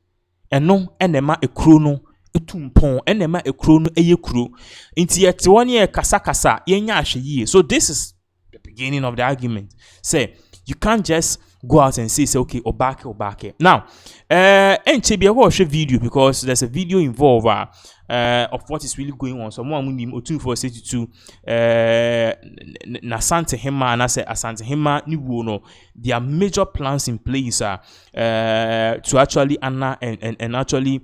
and no enema a chrono, a tumpon, enema a chrono, a yekru. Into yet 1 year kasa ye. So this is the beginning of the argument. Say you can't just go out and say okay, obake. Now, and Chibi, I watch a video because there's a video involved of what is really going on. So more munim otun for 62 na Asante Hema and I say Asante Hema ni wono. There are major plans in place to actually and actually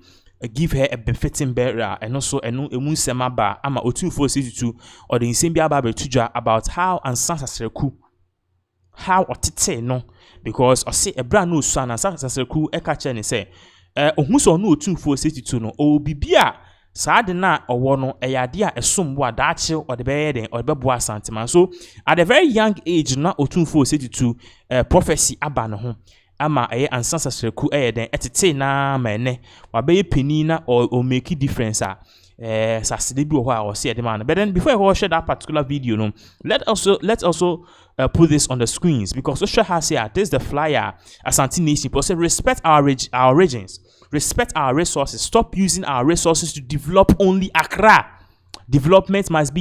give her a befitting burial, and also emun semaba ama otun for 62 or the insimbia babe tuja about how Ansasa Seku how otite no, because I say a brand new son and Seku ekache ni say ohuso no otun for 62 no o bibia Saade na owono eyade a esombo adache or the beden or the beboa santiman. So at a very young age na otumfo 72 prophecy aba no ho ama Ansasa Seku den etete na mene wabe peni na or make difference saside bi ho or say the man. But then before I share that particular video no, let's also put this on the screens, because Osha has here this is the flyer Asante Nation say respect our regions. Respect our resources. Stop using our resources to develop only Accra. Development must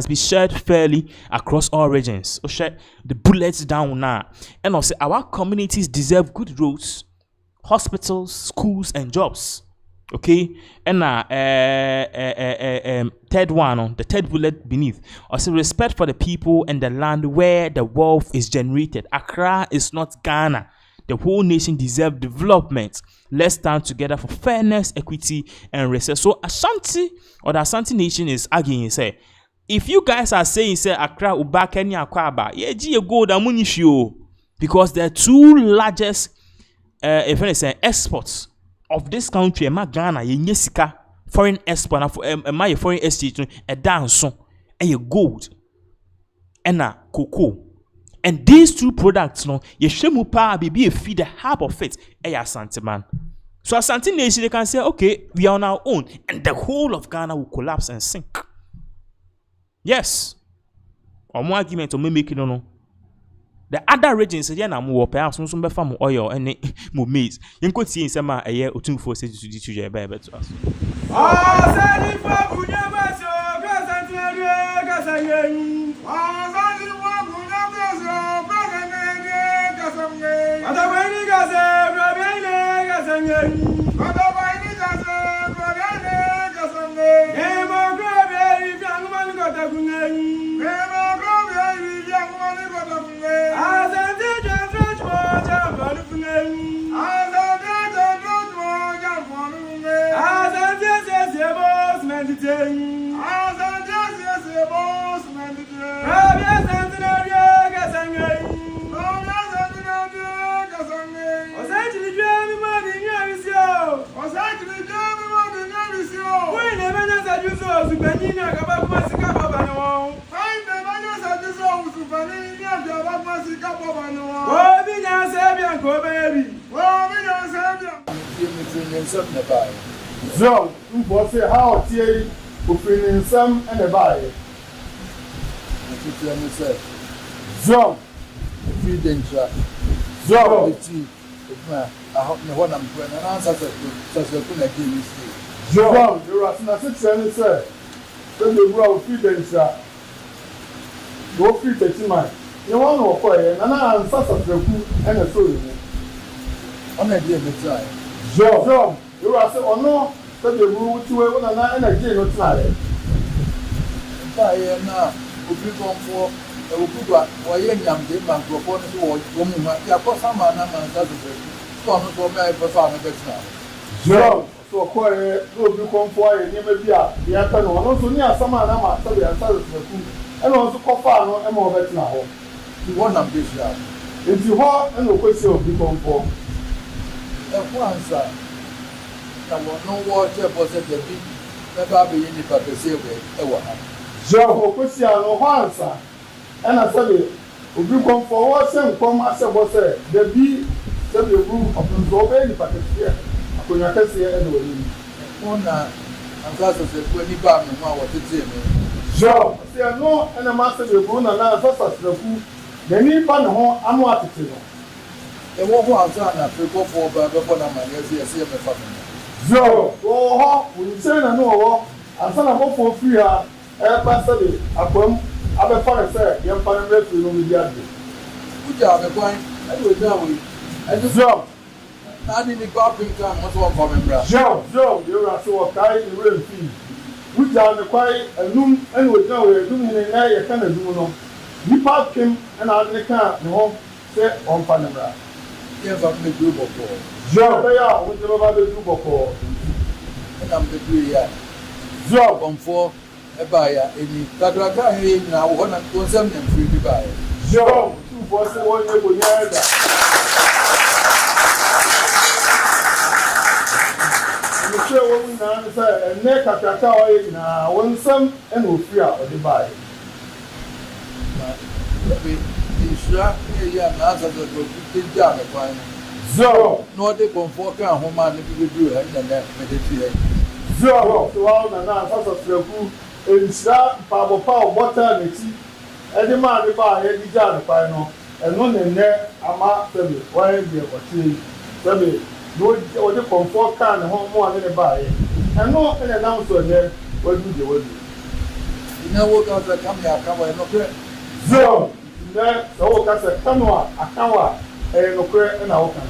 be shared fairly across all regions. So share the bullets down now. And also, our communities deserve good roads, hospitals, schools, and jobs. Okay. And third one on the third bullet beneath. Also, respect for the people and the land where the wealth is generated. Accra is not Ghana. The whole nation deserves development. Let's stand together for fairness, equity, and respect. So Asante or the Asante Nation is arguing, say, if you guys are saying, say, Accra, Uba, Kenya, Akwaba, yeah, go the money show, because the two largest, if I say, exports of this country, Ghana, Yesika, foreign export, my foreign exchange, a dance, a gold, and a cocoa. And these two products, no, Yeshemu pa be a feed the half of it, Asante man. So Asante Nation, they can say, okay, we are on our own, and the whole of Ghana will collapse and sink. Yes. Or more argument or make it no. The other regions, yeah, na more perhaps some farm oil and more maize. You could see in some a year or two for city to your baby to us. So, you say how Thierry opinion some and a buy. So, feed danger. So, I hope no one I'm going to answer to so, you are not 6 and say, then the road feed danger. Go feed the man. You want to acquire and I answer the food and a soul. On a dear time. So, you are saying, oh no. The rule to a and a jail of time. Now, if you come for a good one, or young man proposing to woman, you are for some man, and that's it. Come for me, I prefer a bit now. So, acquire, you come for a name of the afternoon, also near some man, I'm after the answer, and also call and more better now. You want them this year. If you want, and the question of you come for a answer. No water was at the beach. Never be in the paper. So, question no answer. And I said, Obi come forward say come as say the be say the group of the over ni paketia. Akonya kese e na woni. Ona angaza se ko ni ba me ho a wotete me. Jo, say no na ma say the group na sasa srafu. The ni ba ne ho anu atete no. E wo ho anza na fe ko fo ba be ko na ma ye me fa me. Jo, wo ho, we say na no wo. Ansa na ko fo free ha e pa say the akwam abefa say ye mpa na refu no mi ade. Uja be kwan, e do da we. E do job. Na ni ni go bring time mo so ko membra. Jo, you are so kai ni we fi. Uja be kwan enum ene we da we enum ni na ye kana dum no. Nipa kim ena ade ka ne ho say on pa membra. Ye va me do boko. Jo, be ya wo je ba be do boko. Na me do ya. Jo, konfo e ba ya eni takraka he na wo na konsem na free bi ba ya. Jo, tu bo se wo ye bo ya da. Ni se wo mi na se ene takraka wo ye na wonsam e na ofri a o de ba ya. Na be Israel ya na za do ti ja me kwa ni. Jo, no de konfo ka ho ma ni bi bi ha na me de ti. Jo, so wa na sasa sreku Israel Pabo Bota Neti, Eddie Man, the bar, Eddie Jan, Pino, and none in there, Ama, Femi, why be a tea, Femi, no, the comfort can home more than a buy, and no an announcer there, what do you do? You know what else I come here, come and no credit. So, there, the whole cast a canoa, a kawa, and no credit and our can.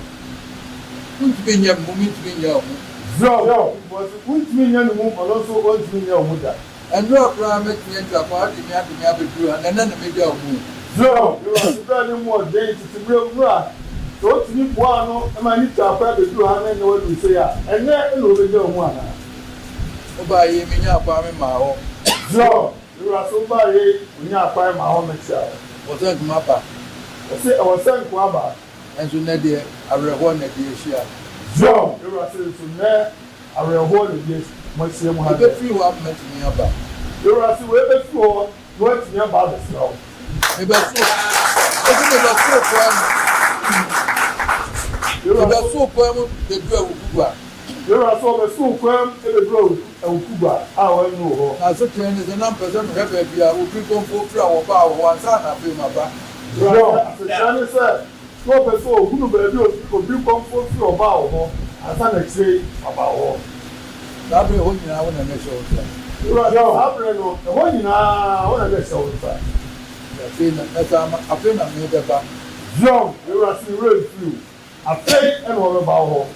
Who's been your moment to be your so, was 1 million woman also 1 million mother. And no crime make me enter a party, me have to be true, and then the media move. So, you are very more days to real right. So, to me, one, and I need to apply the 200 and what we say, and then you will do one. Oh, by me, apartment, my home. So, you are so by when you apply my home itself. Was that mapper? I say, I was sent Quaba, and so, Nadia, I will want a dear share. So, you are saying to me, I will hold it, yes. Much more have a few up met me about. You are so way before what's me about the snow. Maybe you are so firm, the girl Kuba. You are so firm, the road and Kuba. I know. As a train is a number of rebel, will people for flower power one son of him about. You said, no person who could be comfort for about, as I say about. That be holding I want to make sure. You are no, the one in I want to make sure. I feel I'm near the back. John, you are still real few. I think and all about home.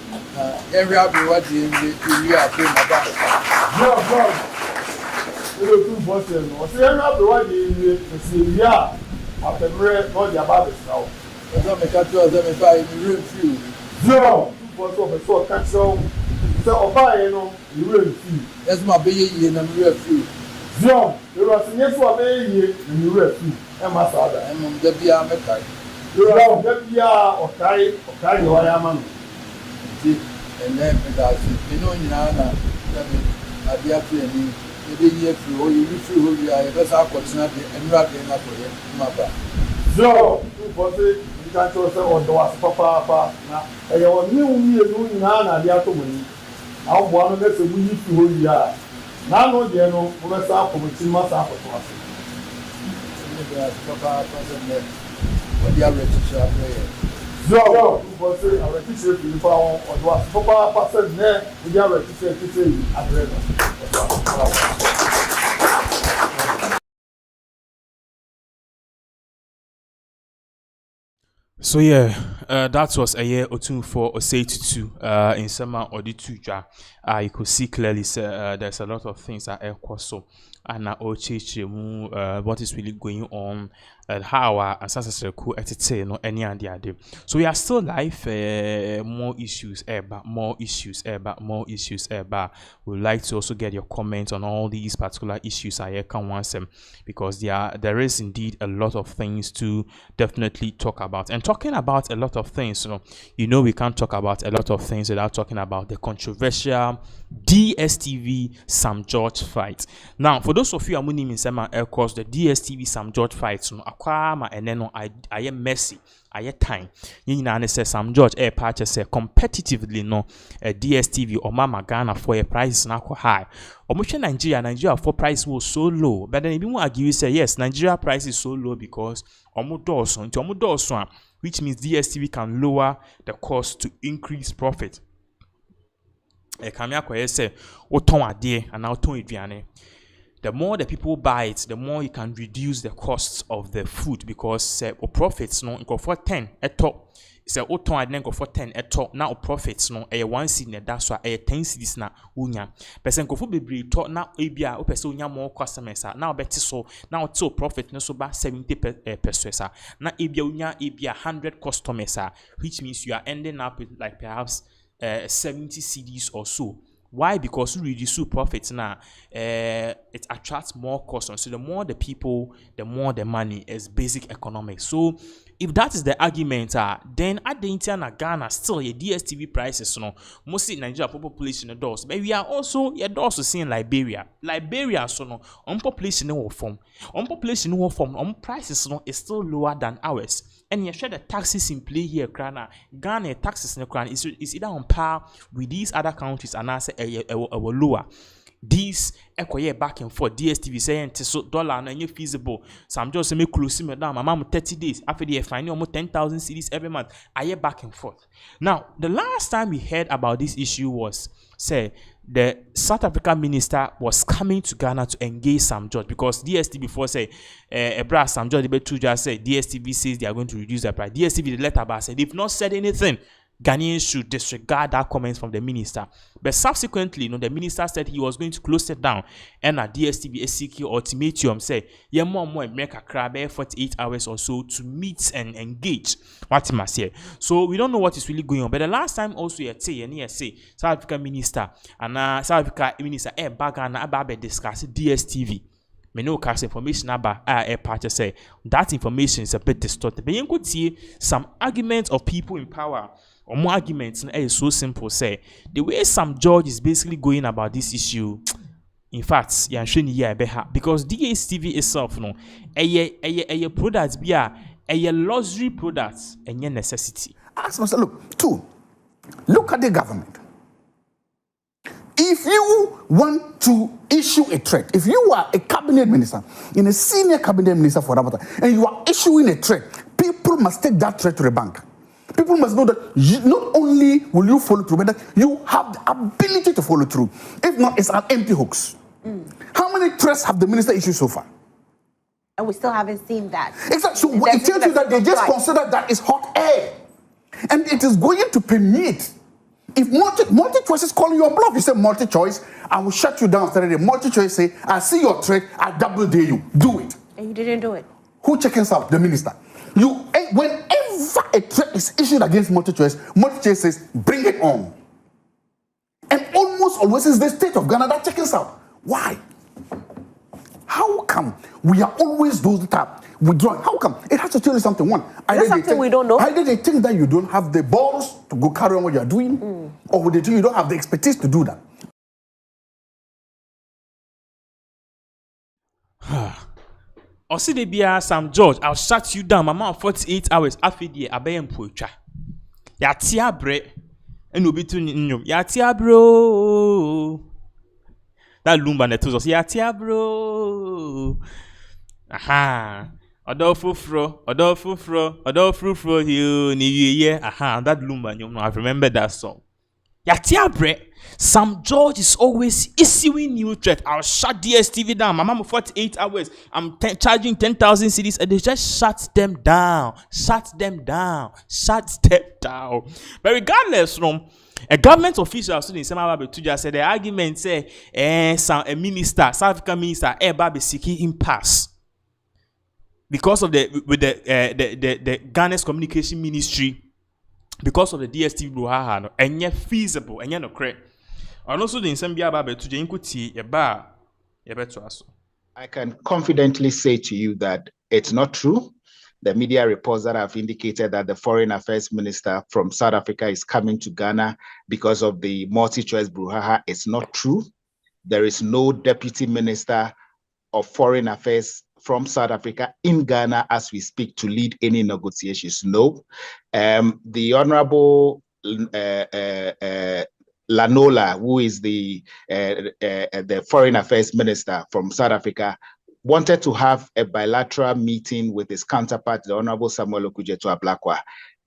Every happy what you are feeling about. John, you are too possible. Was there not the one you see? Yeah, after bread, not your body now. I don't make a choice, let me buy real few. John, too possible, so catch on. So, you know, you will see. That's my baby in a real few. John, you are saying for a baby in the real few. And my father, and the Bia Mekai. You are the Bia or Kai, or I am. And then, you know, in Anna, I be up to me. Maybe you feel you are a best opportunity and rapping up for him, mother. So, you put it, you can't also do us, Papa. And you are new, doing Nana, the other way. How one of us we need to hold ya. Now, no, dear, no, we must have from a team must have for us. Papa, what the average teacher player. So, you was a teacher to the power or was Papa said there, the average teacher to say, I've read. So yeah, that was a year or two for a say to in summer or the two. You could see clearly there's a lot of things that are so and what is really going on and how our ancestors could entertain or any other. So we are still live. More issues, more issues, more issues. We'd like to also get your comments on all these particular issues. I can want them because there is indeed a lot of things to definitely talk about. And talking about a lot of things, we can't talk about a lot of things without talking about the controversial DSTV Sam George fight. Now, for those of you who are in Sema Air Course, the DSTV Sam George fight, no, Aquama and then I am messy. I time. You know, say Sam George air patch say competitively no DSTV or Mama Ghana for a price now high. Or Nigeria for price was so low. But then if you argue, you say yes, Nigeria price is so low because which means DSTV can lower the cost to increase profit. Say, the more the people buy it, the more you can reduce the costs of the food because profits no go for 10 at top. Say oton adnen go for 10 at top. Now profits no 1 cedi that's why 10 cedis na unya. Person go for bebre top now ebia o person unya more customers now better so now to profit no so ba 70 pesos na ebia unya ebia 100 customers which means you are ending up with like perhaps 70 cedis or so. Why? Because you reduce profits now, it attracts more customers. So the more the people, the more the money is basic economics. So if that is the argument, then at the Indiana Ghana still your DSTV prices, mostly Nigeria population doors. But we are also seeing Liberia. Liberia so no on population no form. On population no form, on prices is still lower than ours. And you share the taxes in play here, Ghana taxes in the crown is either on par with these other countries and I say a lower. These echo back and forth. DSTV saying so dollar and feasible. Some just make close me down. My mom 30 days after they find almost 10,000 cedis every month. I hear back and forth. Now, the last time we heard about this issue was say the South African minister was coming to Ghana to engage Sam George because DSTV before say Sam George just said DSTV says they are going to reduce the price. DSTV the letter back said they've not said anything. Ghanaians should disregard that comment from the minister. But subsequently, the minister said he was going to close it down. And a DSTV SCQ ultimatum say, yeah, more make a crab 48 hours or so to meet and engage. What must say? So we don't know what is really going on. But the last time also you say South African minister and South Africa minister bagana about discuss DSTV. Me no cast information about party say that information is a bit distorted. But you could see some arguments of people in power. Or more arguments is so simple. Say the way Sam George is basically going about this issue. In fact, because DSTV itself, a product be a luxury product and a necessity. Ask myself, look at the government. If you want to issue a threat, if you are a cabinet minister, in a senior cabinet minister for that matter, and you are issuing a threat, people must take that threat to the bank. People must know that not only will you follow through, but that you have the ability to follow through. If not, it's an empty hoax. How many threats have the minister issued so far? And we still haven't seen that. Exactly. So it tells you that they just consider that is hot air. And it is going to permeate. If multi-choice is calling you a bluff, you say multi-choice, I will shut you down Saturday. Multi-choice say, I see your threat, I double dare you. Do it. And you didn't do it. Who checks out? The minister. Whenever a threat is issued against multi-choice says, bring it on. And almost always is the state of Ghana that checks out. Why? How come we are always those that withdrawing? How come? It has to tell you something. One, we don't know. Either they think that you don't have the balls to go carry on what you are doing, or they think you don't have the expertise to do that. Or see the Sam George, I'll shut you down. My mom 48 hours after the Abayam Pocha. Yatia bre and will be to Yatia bro. That Lumba net was Yatia bro. Aha. Adolfo fro, you yeah. Aha, that Lumba, I remember that song. Yatia bre. Sam George is always issuing new threat. I'll shut DSTV down. My mom 48 hours. I'm charging 10,000 cedis, and they just shut them down. But regardless, from a government official in Sema said the argument say, a minister, South African minister, Babe seeking impasse because of the Ghana's communication ministry. Because of the DSTV brouhaha, and yet feasible, and yet no correct. And also the Insambia Babe to Jinkuti, a bar, a better. I can confidently say to you that it's not true. the media reports that have indicated that the foreign affairs minister from South Africa is coming to Ghana because of the multi-choice brouhaha. It's not true. There is no deputy minister of foreign affairs from South Africa in Ghana as we speak to lead any negotiations. No. The Honorable Lanola, who is the foreign affairs minister from South Africa, wanted to have a bilateral meeting with his counterpart, the Honorable Samuel Okudzeto Ablakwa.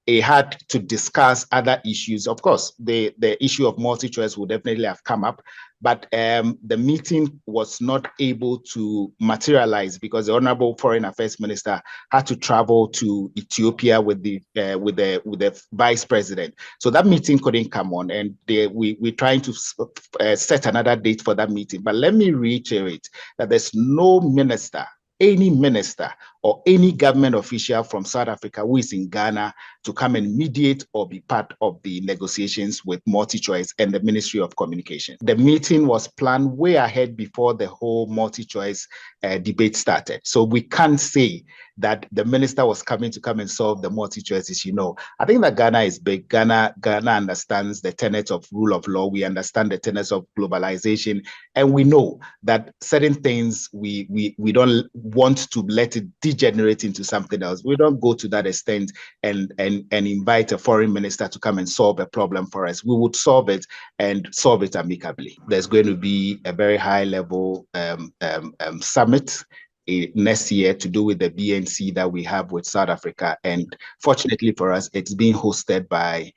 He had to discuss other issues. Of course, the issue of multi-choice would definitely have come up, but the meeting was not able to materialize because the Honorable Foreign Affairs Minister had to travel to Ethiopia with the Vice President. So that meeting couldn't come on, and we're trying to set another date for that meeting. But let me reiterate that there's no minister, any minister or any government official from South Africa who is in Ghana to come and mediate or be part of the negotiations with MultiChoice and the Ministry of Communication. The meeting was planned way ahead before the whole MultiChoice debate started. So we can't say that the minister was coming to come and solve the MultiChoice issue. No, I think that Ghana is big. Ghana understands the tenets of rule of law. We understand the tenets of globalization. And we know that certain things we don't want to let it degenerate into something else. We don't go to that extent and invite a foreign minister to come and solve a problem for us. We would solve it and solve it amicably. There's going to be a very high level summit next year to do with the BNC that we have with South Africa. And fortunately for us, it's being hosted by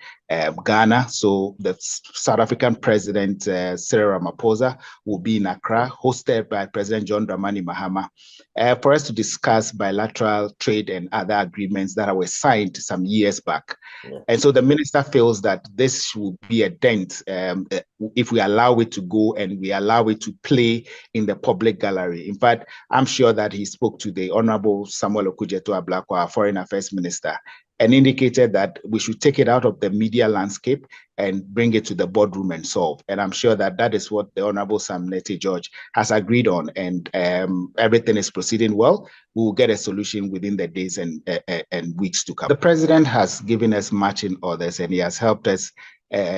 Ghana. So the South African President Cyril Ramaphosa will be in Accra, hosted by President John Dramani Mahama, for us to discuss bilateral trade and other agreements that were signed some years back. Yeah. And so the minister feels that this will be a dent if we allow it to go and we allow it to play in the public gallery. In fact, I'm sure that he spoke to the Honorable Samuel Okudzeto Ablakwa, our Foreign Affairs Minister, and indicated that we should take it out of the media landscape and bring it to the boardroom and solve. And I'm sure that that is what the Honorable Sam Nete George has agreed on, and everything is proceeding well. We will get a solution within the days and weeks to come. The President has given us marching orders, and he has helped us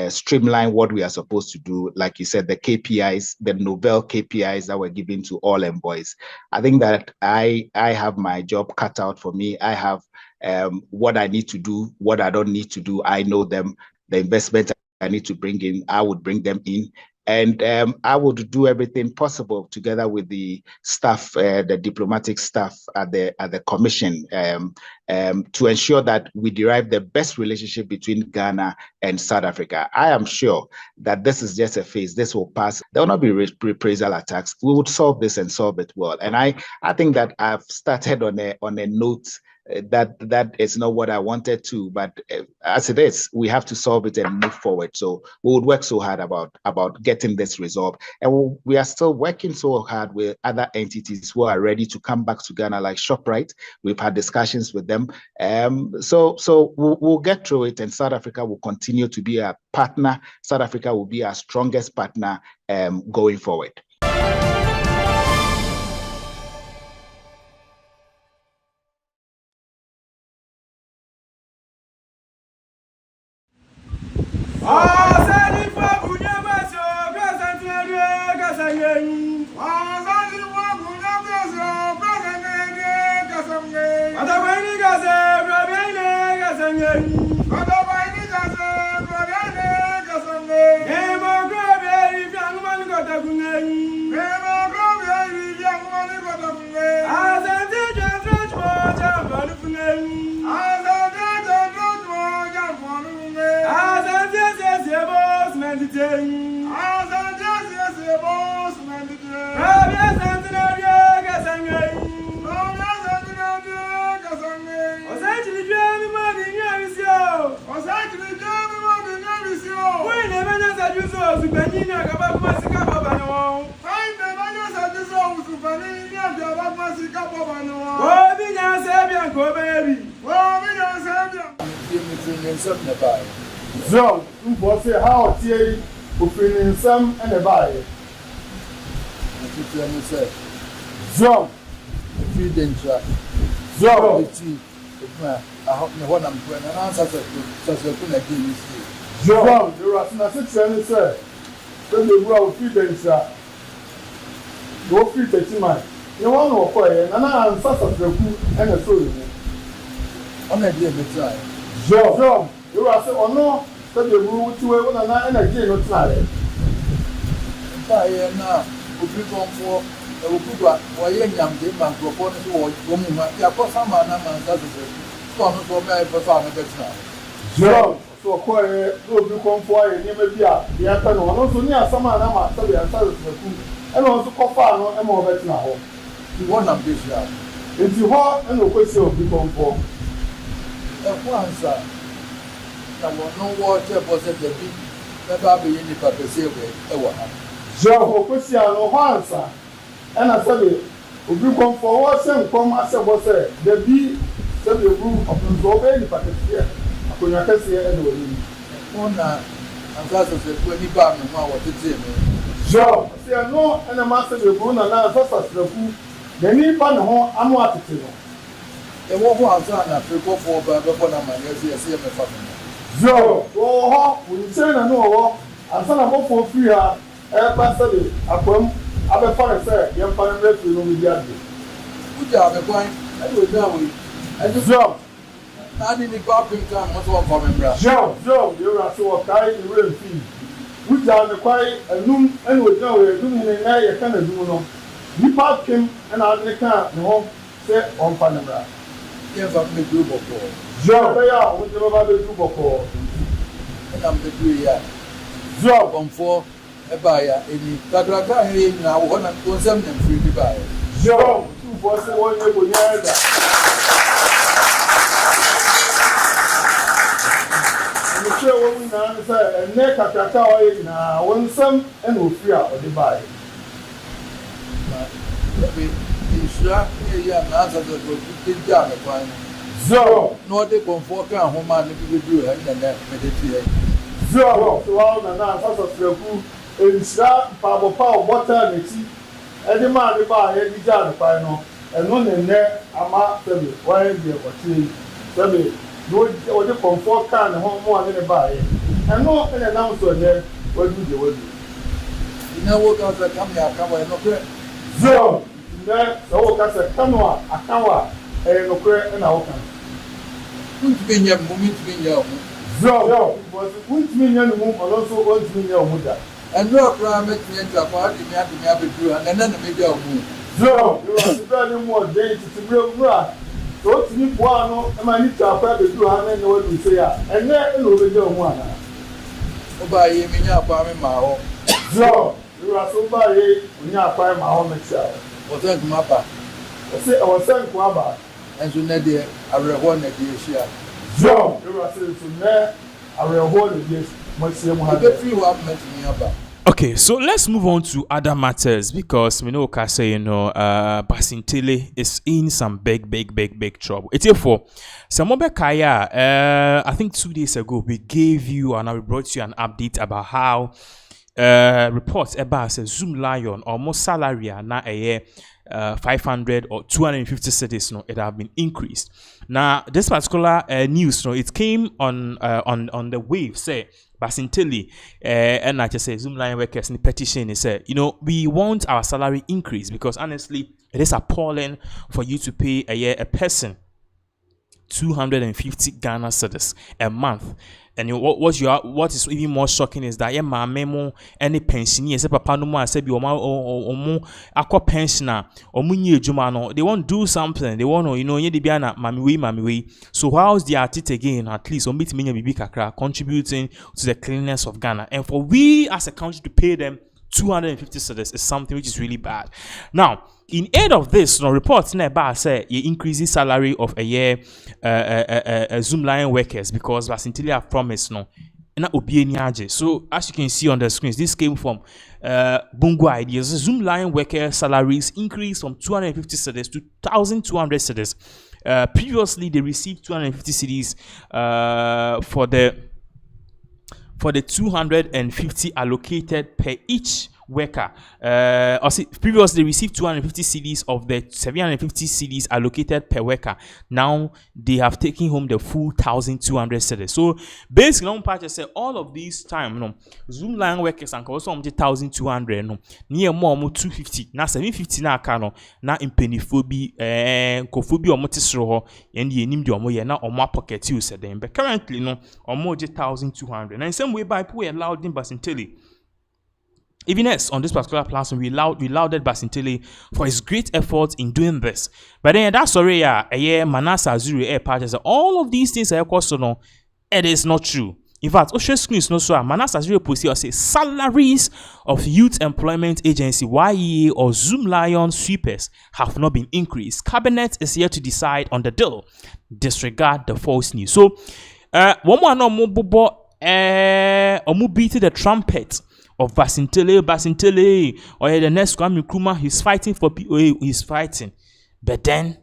streamline what we are supposed to do. Like you said, the KPIs, the novel KPIs that were given to all envoys. I think that I have my job cut out for me. I have what I need to do, what I don't need to do. I know them. The investments I need to bring in, I would bring them in. And I would do everything possible together with the staff, the diplomatic staff at the commission, to ensure that we derive the best relationship between Ghana and South Africa. I am sure that this is just a phase. This will pass. There will not be reprisal attacks. We would solve this and solve it well. And I think that I've started on a note that is not what I wanted to, but as it is, we have to solve it and move forward. So we would work so hard about getting this resolved, and we are still working so hard with other entities who are ready to come back to Ghana, like ShopRite. We've had discussions with them, so we'll get through it, and South Africa will continue to be our partner. South Africa will be our strongest partner going forward. So, what say how tie opinion some and a buy. So, feed and track. So, I hope no one am going to answer to na give me. From the Rasina 6 and say, then the world feed them, go feed the Timai. You want to acquire, and I answer the food and a soul. On a dear better. From you are so or no, that the rule to a and a jail of time. By now, who be gone for a good one, or young game and propose to woman, ya for some man and that's it. One for me for farm better. From so acquire, go become for a name of the afternoon, also near some man, I'm after the answer to the food, and also coffee no and more better now. You want them this year. If you want and the question of become for answer. Now, no water was at the big, never be any purpose away. Joe, question no answer. And I said, if you come forward, send come as I was said, the bee said the room of the Zobe, but it's here. I could not say anyway. One and that's a 20 pound and what it's in. Joe, see, I know, and a master the room and I was the food. The new pan home, I'm what it is. The one answer and I go for before my yes, my family. Joe, oh, we say I know, and son of for free, pastor, upon other father said, young father, you know, with the other. Good job, the point. I do it now. I just dropped. I didn't go up in time, what's one for me, brother. Joe, you are so kind in real fee. Which are the quiet and noon and with no way doing in a night, I can't do no. You park him and I can't home, say on Panama. Yes, I'm the group of four. Joe, they are with the group of four. And I'm the 3 year. Joe on 4, a buyer, any Tagraka here now, 1 and 3 buyer. Joe, 2 bosses, 1 year with that. And the show what we now say, and neck at Kakao now, 1 some and will free out of the buy. Israel, answer the good job. So, no, they comfort home and do and then meditate. So, so and now, as a food, Israel, power, water, and tea, and the man buy any jar of final, and none in there, I'm after me, why be a tea. Tell me, do the comfort can home more than a buy, and no an announcement there, what do you do? You know what else I come here, come and no so, that so that's a canoa, a kawa, and no prayer and our can. Which mean your moment to be your so, was which mean your woman also wants me your mother. And no crime makes me enter a party, me have to have it through, and then make your move. So, you are very more days to real right. So, to me, one, and I need to apply the 200 and what we say, and then over your one. Oh, by him in your apartment, my home. So, you are so by when you apply my home itself. Was that Mapa? I say, I was sent Quaba, and so Nadia, I will hold a dear share. So, you are saying to me, I will hold a dear Okay, so let's move on to other matters because we know Kase, Basintele is in some big trouble. It's here for Samobe Kaya. I think 2 days ago we gave you and we brought you an update about how reports about Zoom Lion almost salary now a year 500 or 250 cities, it have been increased. Now this particular news, it came on the wave, say. Basintele and I just say Zoom line workers in the petition is said, we want our salary increase because honestly it is appalling for you to pay a person 250 Ghana cedis a month. And what is even more shocking is that my memo any pensioner say papa no more say bi omo akọ pensioner omo nyi ejuma no they want to do something, they want to nye de bia na mami we. So how's the at again at least omo bitimi nya bibi kakra contributing to the cleanliness of Ghana, and for we as a country to pay them 250 cedis is something which is really bad. Now in aid of this, reports nearby say you increase the salary of a year Zoom line workers because Basintele have promised na obi eniaje. So as you can see on the screens, this came from Bungo Ideas. Zoom line worker salaries increased from 250 cedis to 1,200 cedis. Previously, they received 250 cedis for the 250 allocated per each worker. Previously they received 250 cedis of the 750 cedis allocated per worker. Now they have taken home the full 1,200 cedis. So basically, on part say all of these time, no, Zoom line workers and also 1,200, no, near more 250. Now 750 na kano na impenifobi kofobi omotisro and the enim the omo na omo pocket you said them. But currently, no, omo 1,200. And in some way, by people allowed in Basintele. Even as on this particular platform, we lauded Basintele for his great efforts in doing this. But then that's sorry, Manasa Zuru part said all of these things are no, it is not true. In fact, Osho screen is no so. Manasa Zuru post say salaries of Youth Employment Agency YEA or Zoom Lion sweepers have not been increased. Cabinet is here to decide on the deal. Disregard the false news. So, one more no more omu beat the trumpet of Basintele, or the next Kwame Nkrumah, he's fighting for people, he's fighting. But then,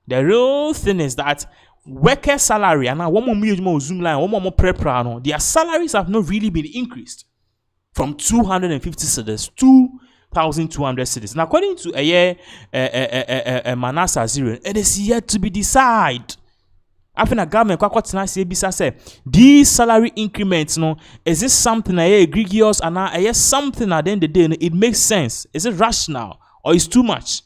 the real thing is that worker salary, and now one more Zoom line, one more prepara, their salaries have not really been increased from 250 cedis to 1,200 cedis. Now, according to a year, Manasa Zero, it is yet to be decided. After a government, say these salary increments, no, is this something egregious and something at the end of the day it makes sense? Is it rational or is too much?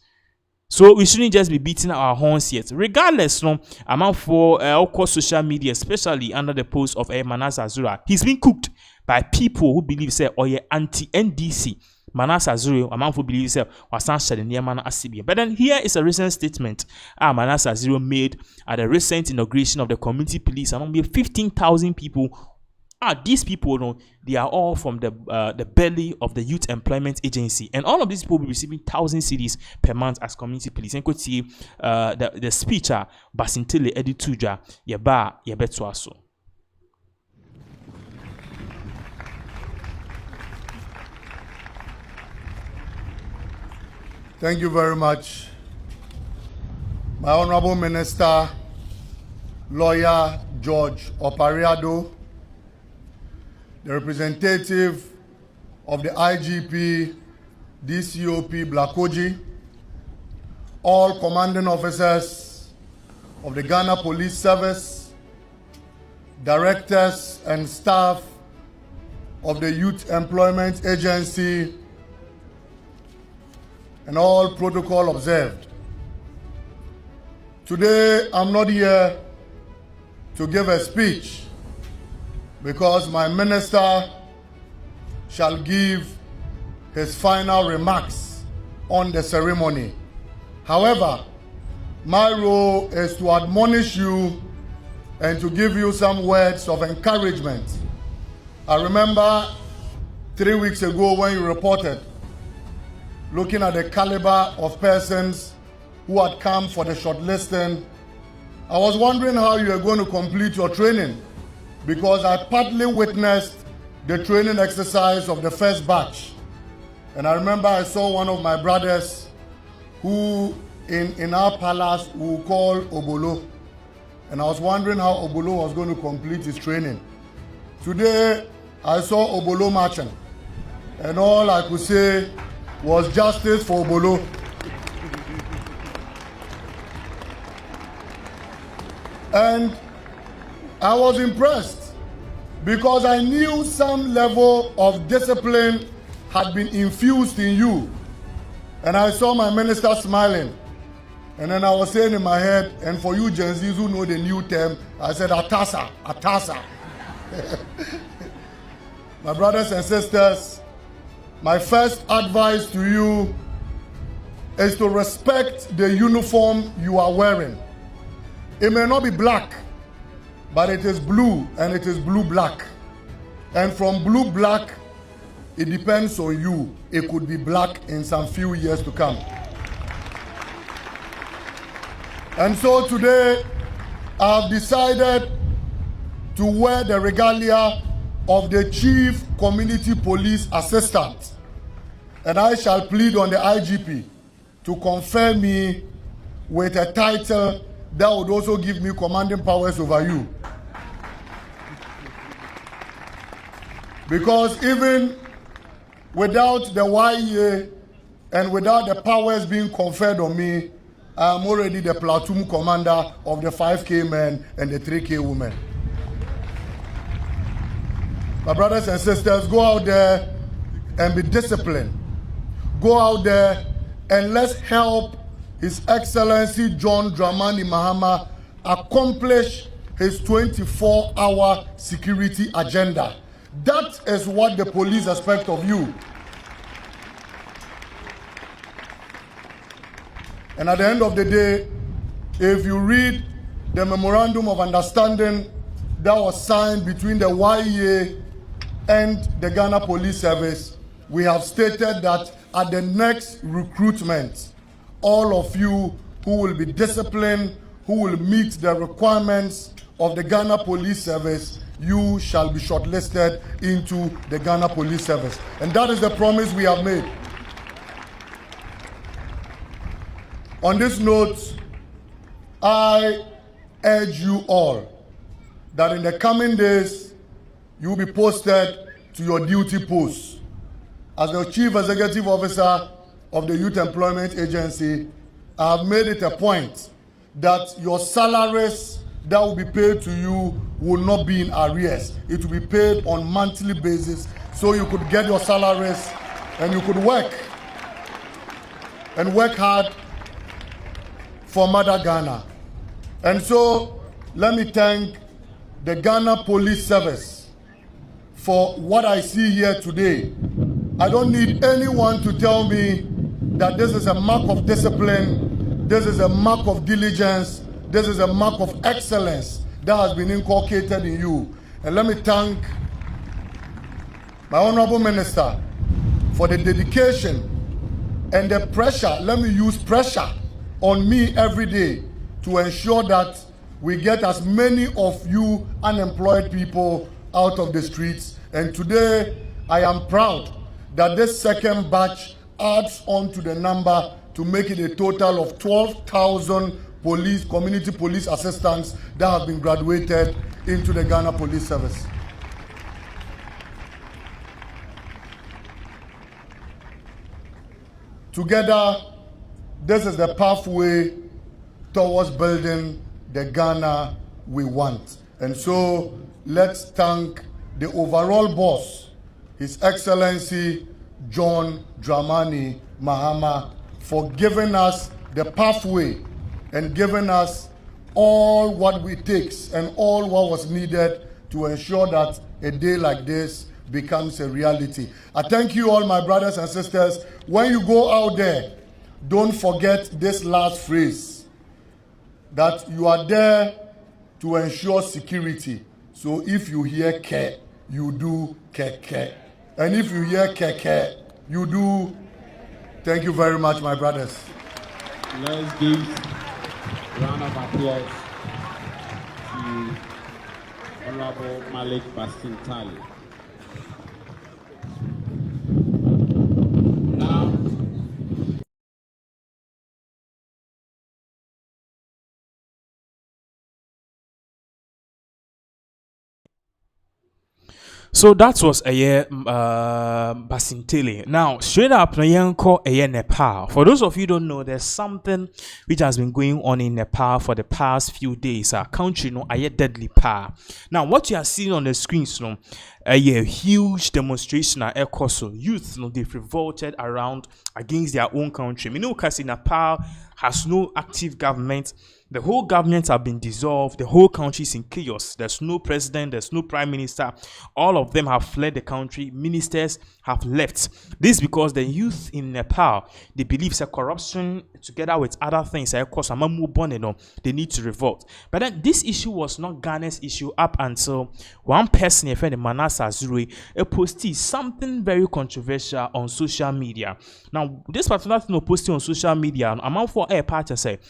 So we shouldn't just be beating our horns yet. Regardless, no, amount for social media, especially under the post of Manasa Azura, he's been cooked by people who believe say anti-NDC. Manasa Azure, amount for believe say was sanctioned near Mana Asibi. But then here is a recent statement Manasa Azure made at the recent inauguration of the community police, and only 15,000 people. These people, no, they are all from the belly of the Youth Employment Agency, and all of these people will be receiving 1,000 cedis per month as community police. And could see the speech Basintele Edituja Yeba Yebetwaso. Thank you very much, my Honorable Minister, Lawyer George Opariado, the representative of the IGP, DCOP Blakoji, all commanding officers of the Ghana Police Service, directors and staff of the Youth Employment Agency, and all protocol observed. Today, I'm not here to give a speech because my minister shall give his final remarks on the ceremony. However, my role is to admonish you and to give you some words of encouragement. I remember 3 weeks ago when you reported looking at the caliber of persons who had come for the shortlisting, I was wondering how you were going to complete your training because I partly witnessed the training exercise of the first batch. And I remember I saw one of my brothers who in our palace we call Obolo. And I was wondering how Obolo was going to complete his training. Today, I saw Obolo marching. And all I could say was justice for Obolo. And I was impressed because I knew some level of discipline had been infused in you. And I saw my minister smiling. And then I was saying in my head, and for you Gen Zs who know the new term, I said, Atasa, Atasa. My brothers and sisters, my first advice to you is to respect the uniform you are wearing. It may not be black, but it is blue, and it is blue-black. And from blue-black, it depends on you. It could be black in some few years to come. And so today, I've decided to wear the regalia of the Chief Community Police Assistant. And I shall plead on the IGP to confer me with a title that would also give me commanding powers over you. Because even without the YEA and without the powers being conferred on me, I'm already the platoon commander of the 5K men and the 3K women. My brothers and sisters, go out there and be disciplined. Go out there and let's help His Excellency John Dramani Mahama accomplish his 24-hour security agenda. That is what the police expect of you. And at the end of the day, if you read the memorandum of understanding that was signed between the YEA and the Ghana Police Service, we have stated that at the next recruitment, all of you who will be disciplined, who will meet the requirements of the Ghana Police Service, you shall be shortlisted into the Ghana Police Service. And that is the promise we have made. On this note, I urge you all that in the coming days, you will be posted to your duty posts. As the Chief Executive Officer of the Youth Employment Agency, I have made it a point that your salaries that will be paid to you will not be in arrears. It will be paid on monthly basis, so you could get your salaries and you could work and work hard for Mother Ghana. And so let me thank the Ghana Police Service for what I see here today. I don't need anyone to tell me that this is a mark of discipline, this is a mark of diligence, this is a mark of excellence that has been inculcated in you. And let me thank my Honorable Minister for the dedication and the pressure. Let me use pressure on me every day to ensure that we get as many of you unemployed people out of the streets. And today, I am proud that this second batch adds on to the number to make it a total of 12,000 police, community police assistants that have been graduated into the Ghana Police Service. Together, this is the pathway towards building the Ghana we want. And so, let's thank the overall boss, His Excellency John Dramani Mahama, for giving us the pathway and giving us all what it takes and all what was needed to ensure that a day like this becomes a reality. I thank you all, my brothers and sisters. When you go out there, don't forget this last phrase, that you are there to ensure security. So if you hear care, you do care. And if you hear care, you do. Thank you very much, my brothers. Let's give a round of applause to Honorable Malik Bastintali. Now, so that was a year Basintele. Now, straight up, a year Nepal. For those of you who don't know, there's something which has been going on in Nepal for the past few days. Our country, a year deadly power. Now, what you are seeing on the screens, a huge demonstration at Ekoso. Youth, they've revolted around against their own country. Because Nepal has no active government. The whole government have been dissolved. The whole country is in chaos. There's no president. There's no prime minister. All of them have fled the country. Ministers have left. This because the youth in Nepal, they believe that corruption together with other things, they need to revolt. But then this issue was not Ghana's issue up until one person, a friend, Manasa Zuri, posted something very controversial on social media. Now, this particular thing posted on social media, I'm out for a part to say,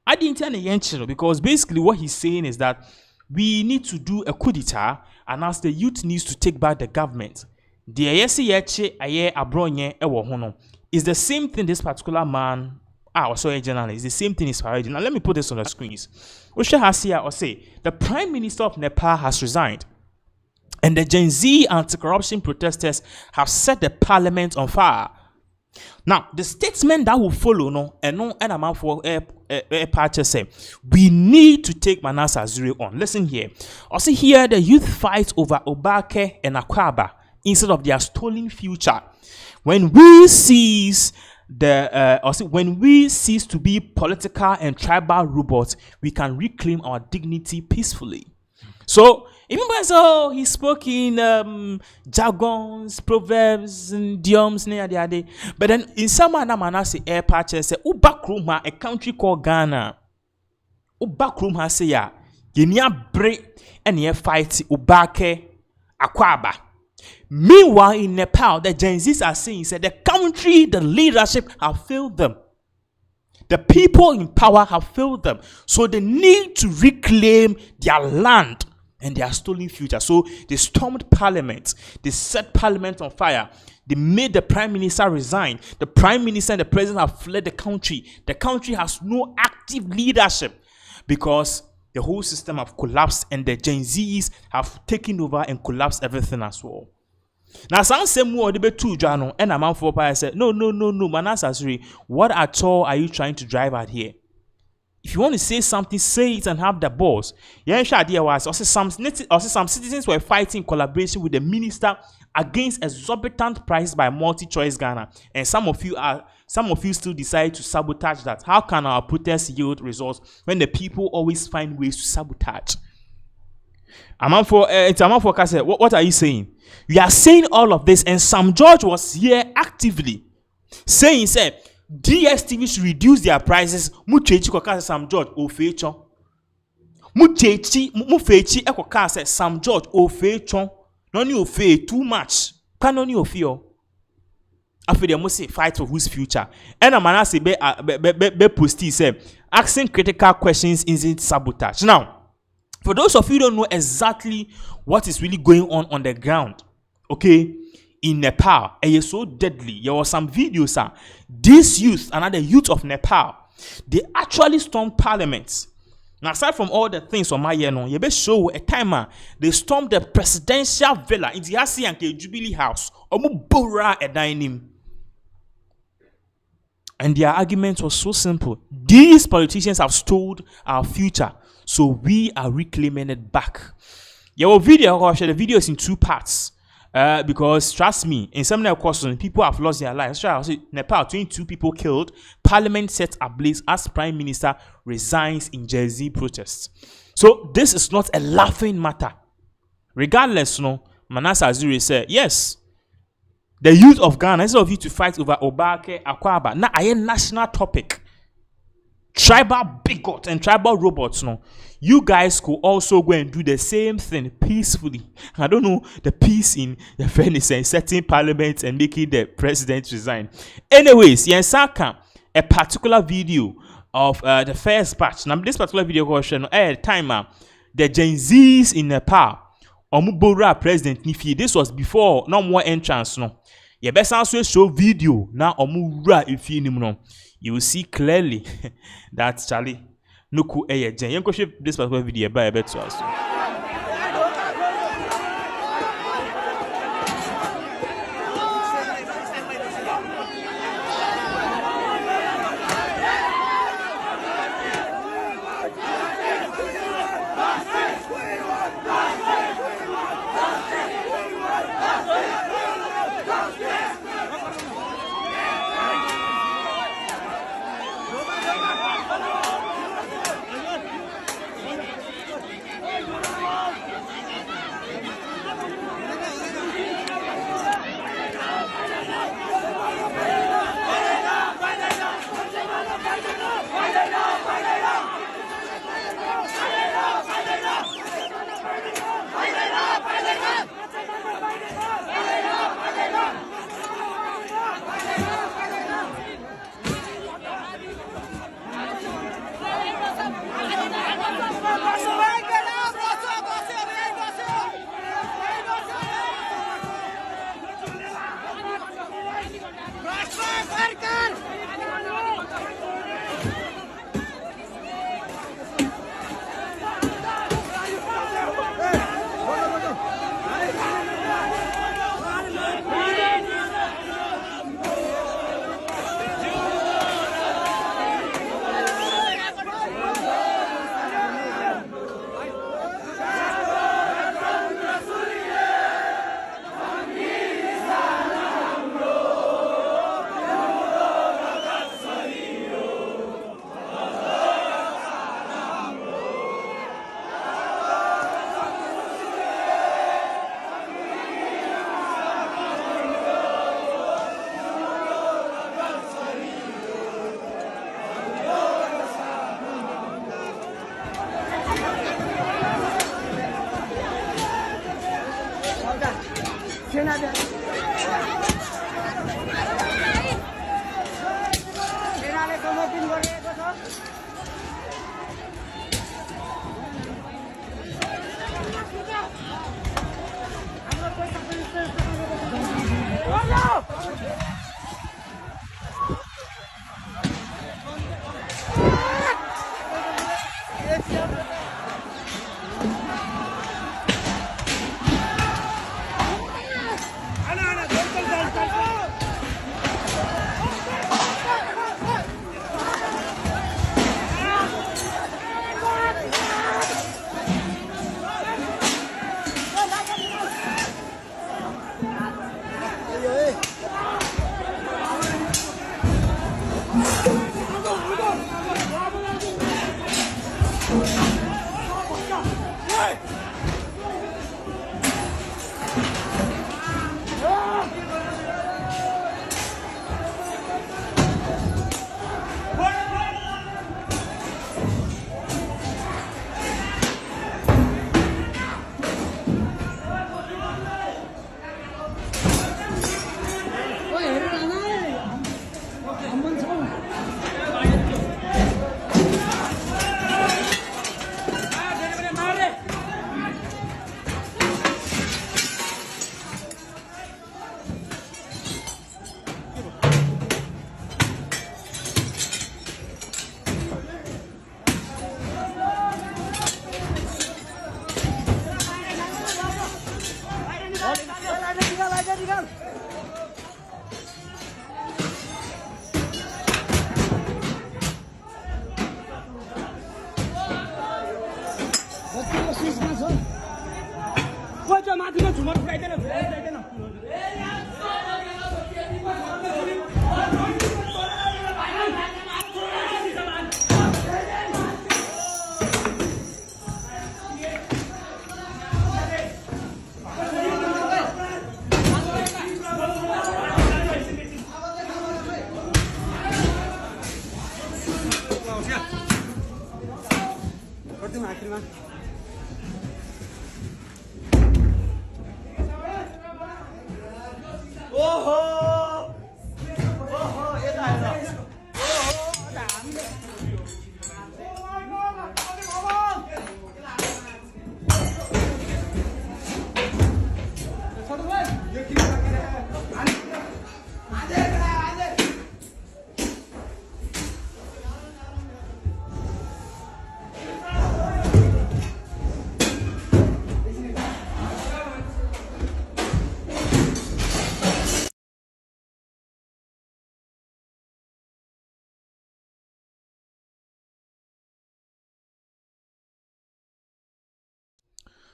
I didn't tell the because basically what he's saying is that we need to do a coup d'etat and as the youth needs to take back the government. The Abronye is the same thing this particular man, also a journalist, the same thing is parody. Now let me put this on the screens. Usha Hasia or say the Prime Minister of Nepal has resigned. And the Gen Z anti-corruption protesters have set the parliament on fire. Now, the statement that will follow, say, we need to take Manasa Zuri on. Listen here. Also here, the youth fight over Obake and Akwaba instead of their stolen future. When we cease to be political and tribal robots, we can reclaim our dignity peacefully. So, even so, he spoke in jargons, proverbs, and idioms, but then in some manner, say air patches say, "Ubakruma, a country called Ghana. Ubakruma say ya, Genia break and ye fight Ubake Akwaba." Meanwhile, in Nepal, the Gen Zs are saying, "Said the country, the leadership have failed them. The people in power have failed them, so they need to reclaim their land and their stolen future." So they stormed parliament. They set parliament on fire. They made the prime minister resign. The prime minister and the president have fled the country. The country has no active leadership because the whole system have collapsed and the Gen Zs have taken over and collapsed everything as well. Now, some say more debate too, Jano, and a man for I said, no, Manasasri, what at all are you trying to drive at here? If you want to say something, say it and have the balls. Yeah, idea was also some citizens were fighting in collaboration with the minister against exorbitant prices by multi-choice Ghana, and some of you still decide to sabotage that. How can our protests yield results when the people always find ways to sabotage? What are you saying? You are saying all of this, and Sam George was here actively saying, DSTV should reduce their prices. Muchechi kokase Sam George ofecho. Mufechi ekokase Sam George ofecho. Noni ofe too much. Kanoni ofio. After they must say fight for whose future. And a man say be posti say asking critical questions isn't sabotage. Now, for those of you who don't know exactly what is really going on the ground, okay, in Nepal, and it's so deadly. There were some videos, these youth, another youth of Nepal, they actually stormed parliament. Now, aside from all the things on my you be show a timer, they stormed the presidential villa in the Asante Jubilee House, Omubora a dining. And their argument was so simple. These politicians have stolen our future, so we are reclaiming it back. Your video, I'll share the video is in two parts. Because trust me, in some questions, people have lost their lives. Nepal, 22 people killed. Parliament set ablaze as Prime Minister resigns in Jersey protests. So this is not a laughing matter. Regardless, Manasa Azuri said, yes, the youth of Ghana, instead of you to fight over Obake, Akwaba, now a national topic. Tribal bigot and tribal robots, you guys could also go and do the same thing peacefully. I don't know the peace in the fairness and setting parliament and making the president resign. Anyways, Yansaka, a particular video of the first batch. Now, this particular video question, timer, the Gen Zs in Nepal, Omubora President Nifi. This was before no more entrance. You best also show video now Omubora if you know. You will see clearly that Charlie Nuku Eye Jen. You can show this particular video by a bit to us.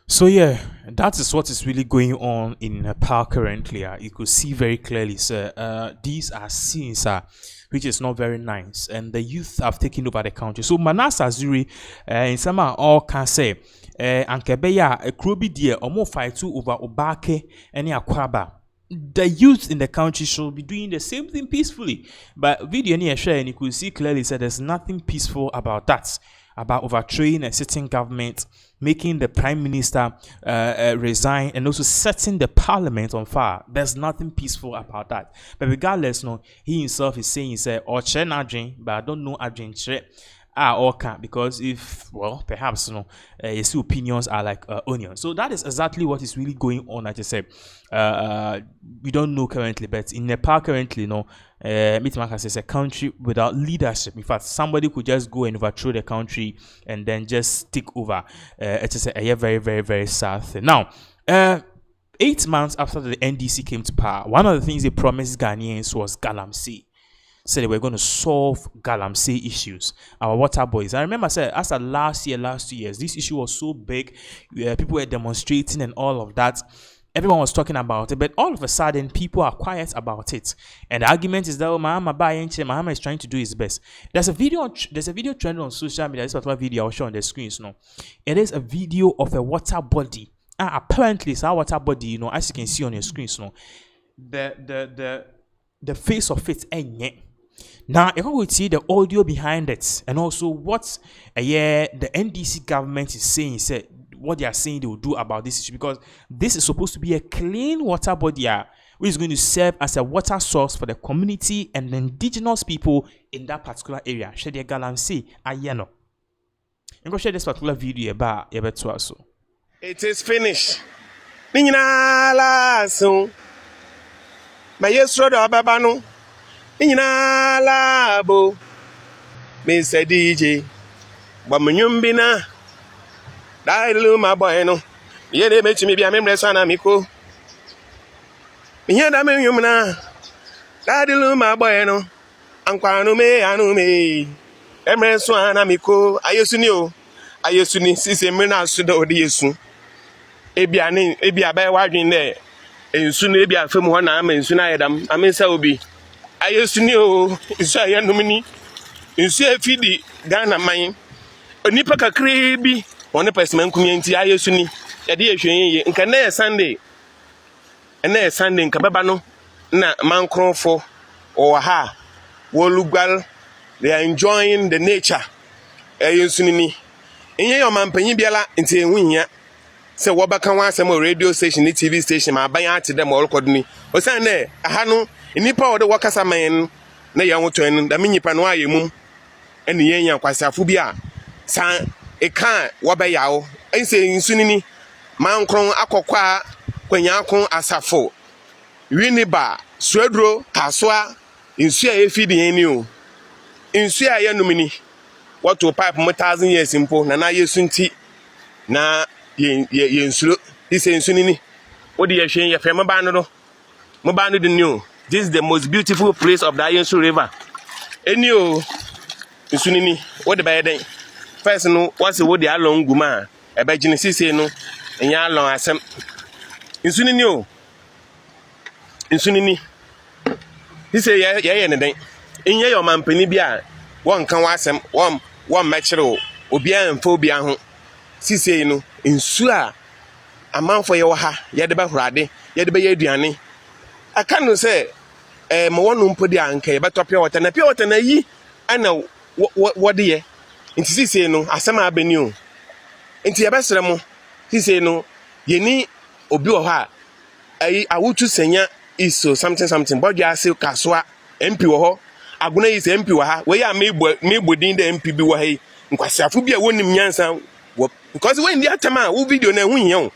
So yeah, that is what is really going on in Nepal currently. You could see very clearly, sir. These are scenes, which is not very nice, and the youth have taken over the country. So Manas Azuri, in some all can say, Ankebeya, a Krobi dear, or more fight to over Obake and Akwaba. The youth in the country should be doing the same thing peacefully. But video near share, and you could see clearly said there's nothing peaceful about that. About overthrowing a sitting government, making the prime minister resign, and also setting the parliament on fire. There's nothing peaceful about that. But regardless, no, he himself is saying, he said, "Oh, Adrian, but I don't know Adrian okay, because if, well, perhaps, his opinions are like onions." So that is exactly what is really going on. Like I said, we don't know currently, but in Nepal currently, Mitmaka says a country without leadership. In fact, somebody could just go and overthrow the country and then just take over. It is a very, very, very sad thing. Now, 8 months after the NDC came to power, one of the things they promised Ghanaians was Galamsey. Said they were going to solve Galamsey issues. Our water boys. I remember said after last 2 years, this issue was so big. People were demonstrating and all of that. Everyone was talking about it, but all of a sudden, people are quiet about it. And the argument is that Mahama is trying to do his best. There's a video trending on social media. This is what video I'll show on the screens. It is a video of a water body. Apparently, it's a water body. As you can see on your screens. The face of it. Now, if we would see the audio behind it, and also what the NDC government is saying, what they are saying they will do about this issue, because this is supposed to be a clean water body which is going to serve as a water source for the community and the indigenous people in that particular area. Share the Galamsey ayeno. I'm going to share this particular video about so. It is finished. Nina la so. My yesro do babano. Nina la bo. Mr. DJ. Bamunyumbina. Dailu my boy no. Ye de mechi me bia memre so na miko. Minya da me yumna. Dailu my boy no. Ankwanu me anu me. Emre so na miko. Ayesuni o. Ayesuni sise me na so do de yesu. Ebia ba wadwen de. Ensu no ebia fam ho na ama ensu na yedam. Amensa obi. Ayesuni o. Ensu ayanumni. Ensu afidi Ghana man. Onipa kakre bi one person nkumianti ayesuni yade ehwenye nka na Sunday na Sunday nka baba no na mankrofo o ha wolugal, they are enjoying the nature ayesuni ni enye yo mampanyi biala nti enhunya se wobaka wa asem radio station ni TV station ma ban ate dem olkodo ni o san na aha no nipa wo de wakasa man na ye nwoton da menyipa no ayemum ene yenya kwasafo bi a san eka wabayawo ense insunini mankron akokwa kwanyakon asafo winiba suedro kaswa insu a efidi eni o insu a yanumini wato pipe mo 1000 years impo na yesunti na ye insuro ise insunini odi ye hwen ye fe mabano do mabano de new. This is the most beautiful place of the Ayensu river eni o insunini what the bayden. First no what's the word the along guma ebe Genesis no enya along asem insunini o insunini he say ye ne den enye your mampani bia won kan wasem won mechiro obi anfa obi aho sisi no insu a amanfo ye wo ha ye de ba hurade ye de ba ye aduane aka no say mo wonu mpodi anka ye betopia water na yi ana wode ye nti sisi no asem abani o nti ye besere mo sisi no ye ni obi wo ha ayi awutu senya iso something body ase kaswa MP wo ho aguna is MP wo ha we ya mebodin de MP bi wo ha yi nkwasiafo bi a wonim nyansa because when the atama wo video na hu yen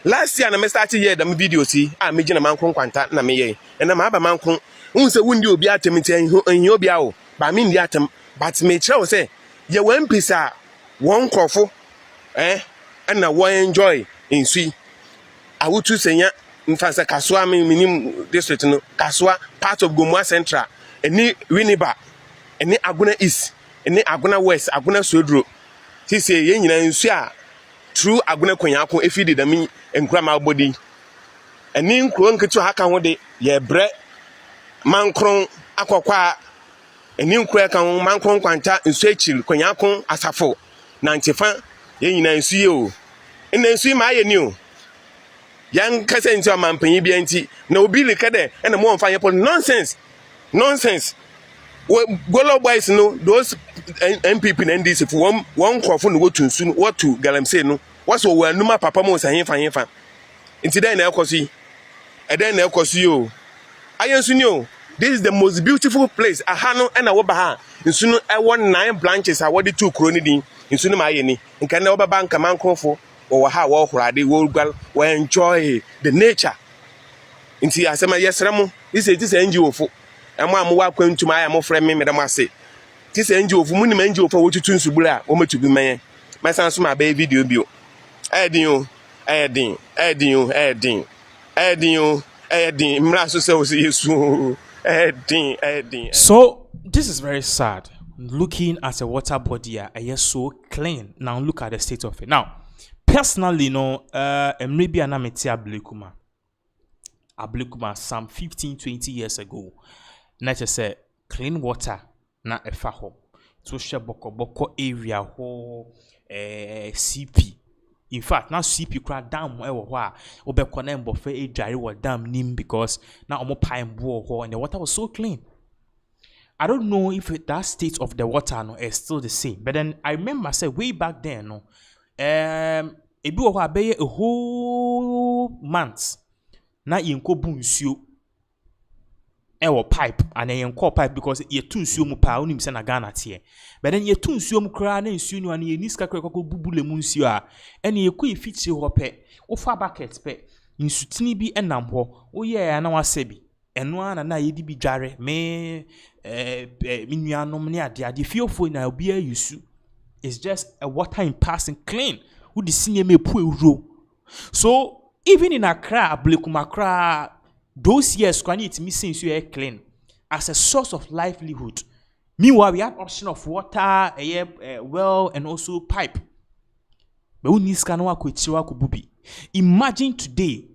last year na me start here da video si a me gina mankon kwanta na me ye na ma ba mankon hu se wundi obi atemti en obi a wo ba me ndi atem but me kire wo se ye wan pisa won krofo na wo enjoy in sui awutu senya mfansa kaswa minim district no kaswa part of Gomua Central eni Winneba eni Aguna East eni Aguna West Aguna Sodro sisi ye nyina nsu a true Aguna Kwanyako efidi da mi enkrama body eni nkro nketu haka ho de ye bre mankron akokwa eni nkro aka ho mankron kwanta nsu echil Kwanyako asafo na ntefa ye nyina nsu ye o ena nsu ma ye ni o yang kase nti amampanyi bia nti na obi lika de na mo mfa yepo nonsense Golo boys no those NPP and NDC for one crofo no wotu nsu what to Galamsey no what's wo anuma papa mo san hefa nti den na ekosi eden na ekosi o ayensu ni o this is the most beautiful place aha no na wo ba ha nsu no e won 9 branches a wo de 2 kroni din nsu no ma ye ni nka na wo ba banka man crofo or how hurade will enjoy the nature. Inti asema yesremo this is NGO fo ema amwa kwantuma aya mo frɛ me medam ase this NGO fo munim NGO fo wotutu nsubura o metubi man masan so ma ba video bio edin mra so se o se yesu edin. So this is very sad looking at a water body so clean. Now look at the state of it now. Personally, no, maybe I'm not Ablikuma some 15-20 years ago. Na just say clean water na efa ho. So share boko area ho CP. In fact, now CP cra dam ewo ho a obekona mbofe e dware wo dam nim because na omo pipe bo ho and the water was so clean. I don't know if that state of the water no is still the same. But then I remember say way back then no Ebi wo ho abeye a whole month na yenko bu nsuo ewo pipe and yenko pipe because ye tu nsuo mu pa onim se na Ghana tie. But then ye tu nsuo mu kra na nsuo nu an ye niska kra kokko bubule mu nsuo a ene ye ko ifiti ho pe wo fa bucket pe nsutini bi enam ho wo ye ya na wasabi eno ana na ye di bi dware me minuanom ne ade fiofo na obi ayusu. It's just a water in passing clean. Who the senior me pu. So even in Accra, Blekumakra, those years when it missing so air clean as a source of livelihood. Meanwhile, we have option of water, well, and also pipe. But we need scanwa kububi. Imagine today.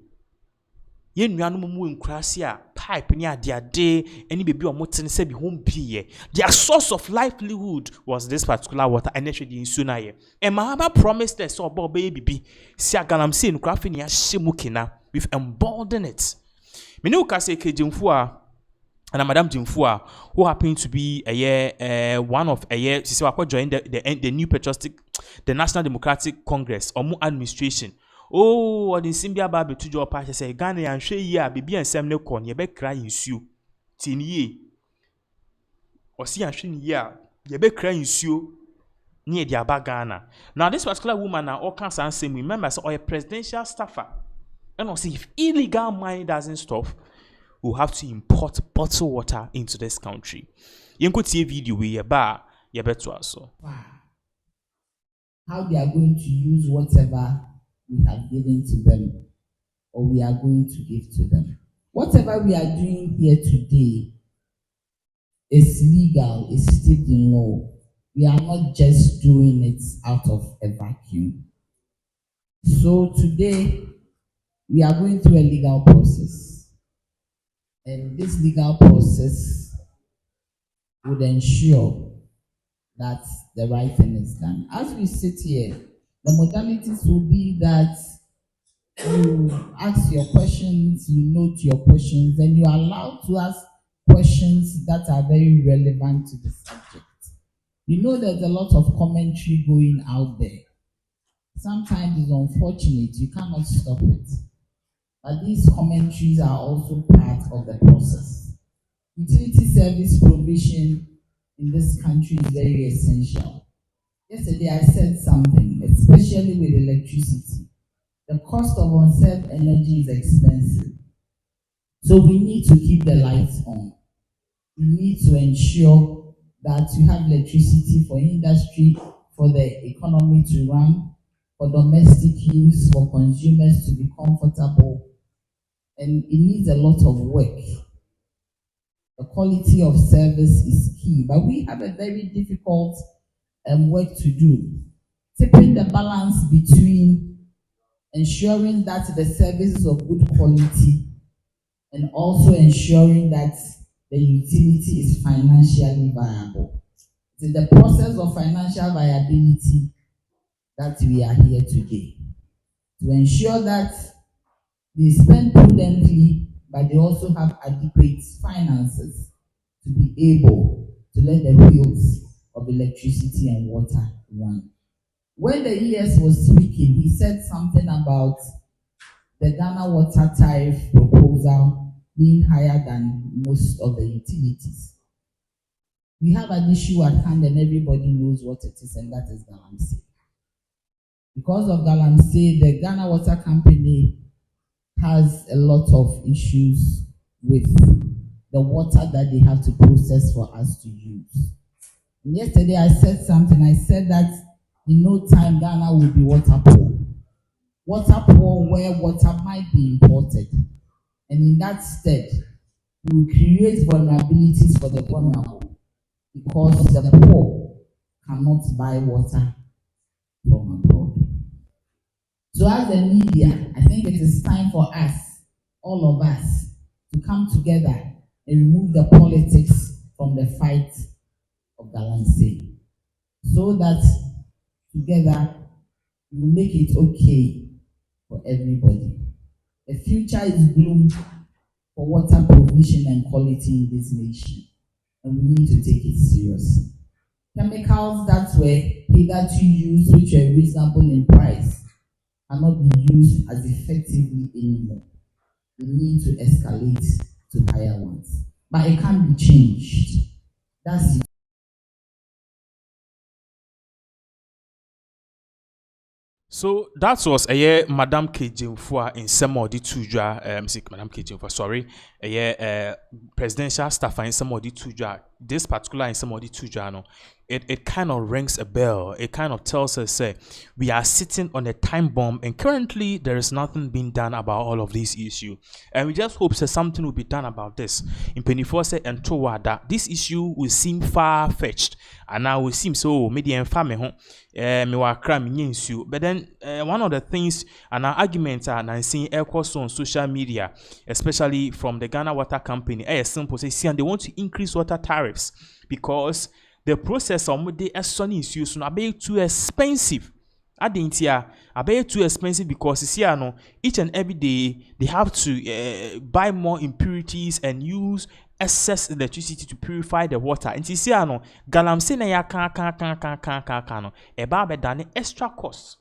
Yen nuanom mu nkrasi a pipe ni ade any baby or motin say be home be their source of livelihood was this particular water and actually in sunaye and Mahama promised us so about baby si Galamsey nkrafi ni ahye we've emboldened it me ne ukase kejimfu a and Madam Jimfua who happened to be one of she said join the new patriotic the National Democratic Congress or more administration. Oh, the Simbia Baby to your party say Ghana and Shay ya baby and Sam Necon, ye be crying su. Tin ye or see and shin ya, ye be crying su near the Ghana. Now, this particular woman now all cancer and same members or a presidential staffer. And also, if illegal mining doesn't stop, we'll have to import bottled water into this country. You could see a video where you better also. How they are going to use whatever we have given to them or we are going to give to them. Whatever we are doing here today is legal, is stated in law. We are not just doing it out of a vacuum. So today, we are going through a legal process. And this legal process would ensure that the right thing is done. As we sit here, the modalities will be that you ask your questions, you note your questions, and you are allowed to ask questions that are very relevant to the subject. You know there's a lot of commentary going out there. Sometimes it's unfortunate, you cannot stop it. But these commentaries are also part of the process. Utility service provision in this country is very essential. Yesterday I said something, especially with electricity. The cost of unserved energy is expensive. So we need to keep the lights on. We need to ensure that you have electricity for industry, for the economy to run, for domestic use, for consumers to be comfortable. And it needs a lot of work. The quality of service is key, but we have a very difficult work to do. Tipping the balance between ensuring that the service is of good quality and also ensuring that the utility is financially viable. It is the process of financial viability that we are here today. To ensure that they spend prudently, but they also have adequate finances to be able to let the wheels of electricity and water run. When the ES was speaking, he said something about the Ghana water tariff proposal being higher than most of the utilities. We have an issue at hand and everybody knows what it is, and that is Galamsey. Because of Galamsey, the Ghana Water Company has a lot of issues with the water that they have to process for us to use. And yesterday I said something. I said that in no time Ghana will be water poor. Water poor where water might be imported. And in that stead, we will create vulnerabilities for the vulnerable because the poor cannot buy water from abroad. So as the media, I think it is time for us, all of us, to come together and remove the politics from the fight of Galamsey, so that together we will make it okay for everybody. The future is bloomed for water provision and quality in this nation, and we need to take it seriously. Chemicals that were hitherto used, which were reasonable in price, cannot be used as effectively anymore. We need to escalate to higher ones. But it can be changed. That's it. So that was a year Madam Kejimfua in some of the tuja Madam Kejimfua, sorry, a year presidential staff in some of the tuja. This particular in some of the tuja, no, it kind of rings a bell. It kind of tells us, say, we are sitting on a time bomb, and currently there is nothing being done about all of these issues. And we just hope that something will be done about this. In Pennyforce and Towada, this issue will seem far fetched, and now will seem so medium family home. But then one of the things and our arguments are now seeing echoes on social media, especially from the Ghana Water Company, simple say, and they want to increase water tariffs because the process of the sunny issues are being too expensive. I didn't hear too expensive because each and every day they have to buy more impurities and use excess electricity to purify the water. And you see, Galamsey na ya kan eba be dane extra cost.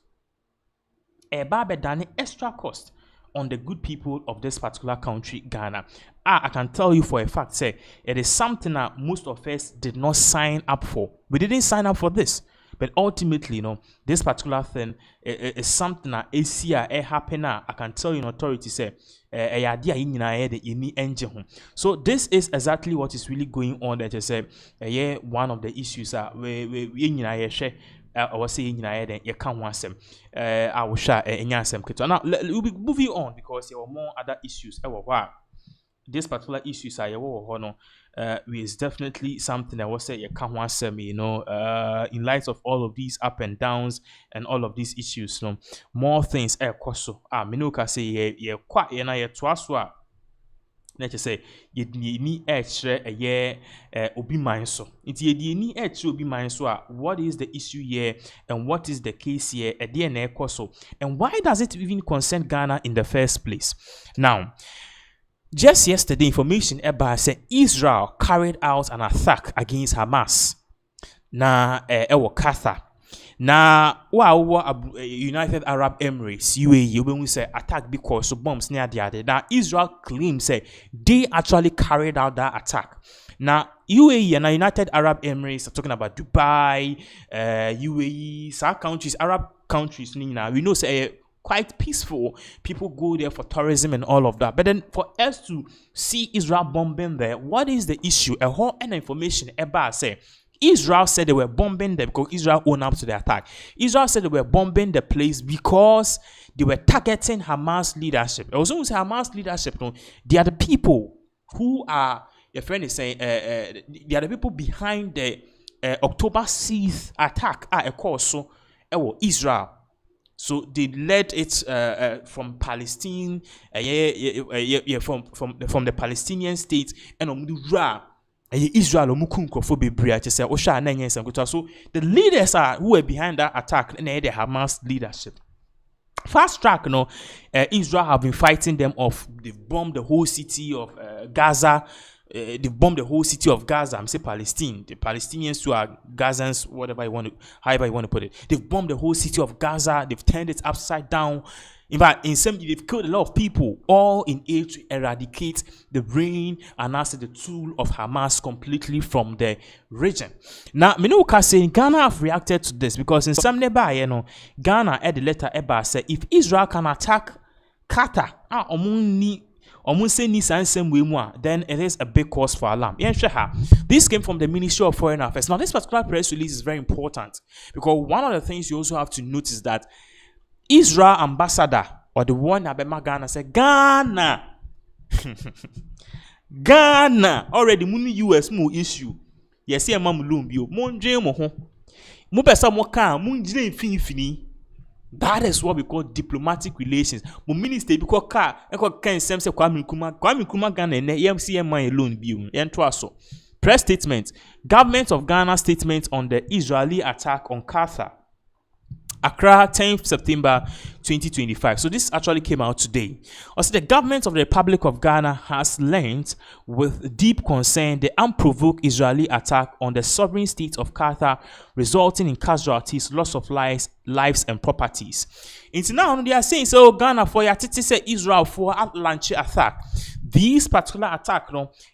Eba be dane extra cost on the good people of this particular country, Ghana. I can tell you for a fact, say it is something that most of us did not sign up for. We didn't sign up for this. But ultimately, this particular thing is something that happen. I can tell you in authority, say, so this is exactly what is really going on. That is one of the issues I was saying you can't want them. I will share now we'll be moving on because there are more other issues. This particular issues is definitely something I was say you can't want them, in light of all of these up and downs and all of these issues, more things minuka say quite twaswa. Let's say you need extra a year obi mindso. It's you need extra obi mindso. What is the issue here and what is the case here at DNA koso? And why does it even concern Ghana in the first place? Now, just yesterday, information about said Israel carried out an attack against Hamas. Na Qatar. Na United Arab Emirates UAE when we say attack because of bombs near the other. Now Israel claims say they actually carried out that attack. Now UAE and United Arab Emirates are talking about Dubai, UAE, some countries, Arab countries. Now we know say quite peaceful. People go there for tourism and all of that. But then for us to see Israel bombing there, what is the issue? A whole information about say Israel said they were bombing them because Israel owned up to the attack. Israel said they were bombing the place because they were targeting Hamas leadership. Also, Hamas leadership, they are the people who are, your friend is saying, they are the people behind the October 6th attack. Of course, so Israel. So they led it from Palestine, from the Palestinian state, and Israel so the leaders are who were behind that attack and the Hamas leadership. Fast track, Israel have been fighting them off. They've bombed the whole city of Gaza. They've bombed the whole city of Gaza. I'm saying Palestine. The Palestinians who are Gazans, however you want to put it. They've bombed the whole city of Gaza. They've turned it upside down. In fact, they've killed a lot of people, all in aid to eradicate the reign and also the tool of Hamas completely from the region. Now, Minuka saying Ghana have reacted to this because in some nearby, Ghana had the letter Eba said if Israel can attack Qatar, then it is a big cause for alarm. This came from the Ministry of Foreign Affairs. Now, this particular press release is very important because one of the things you also have to notice that Israel ambassador or the one Abema Ghana said Ghana Ghana already muni US mo issue. Yes, yeah, Mamulumbio, Monje Moho. Mupesa Moka, Munjine Finfini. That is what we call diplomatic relations. Mo minister because car can sem se Kwame Nkrumah Ghana and EMCM alone view. So press statement. Government of Ghana statement on the Israeli attack on Qatar. Accra, 10th September 2025. So this actually came out today. Also, the government of the Republic of Ghana has learned with deep concern the unprovoked Israeli attack on the sovereign state of Qatar, resulting in casualties, loss of lives and properties. Until now, they are saying, so Ghana for your titi say Israel for launch attack. This particular attack,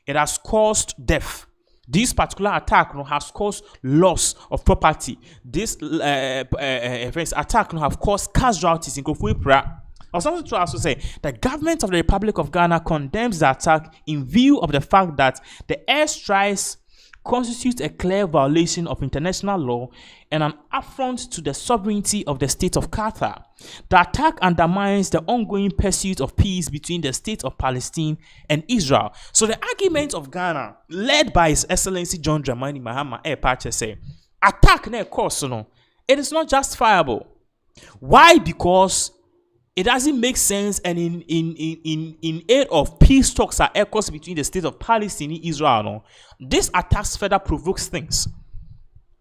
it has caused death. This particular attack has caused loss of property. This attack have caused casualties in Kofuipra. Or something to also say, the government of the Republic of Ghana condemns the attack in view of the fact that the airstrikes constitute a clear violation of international law and an affront to the sovereignty of the state of Qatar. The attack undermines the ongoing pursuit of peace between the state of Palestine and Israel. So the argument of Ghana, led by His Excellency John Dramani Mahama, say, attack ne course, it is not justifiable. Why? Because it doesn't make sense, and in aid of peace talks are echoes between the state of Palestine and Israel. This attack further provokes things.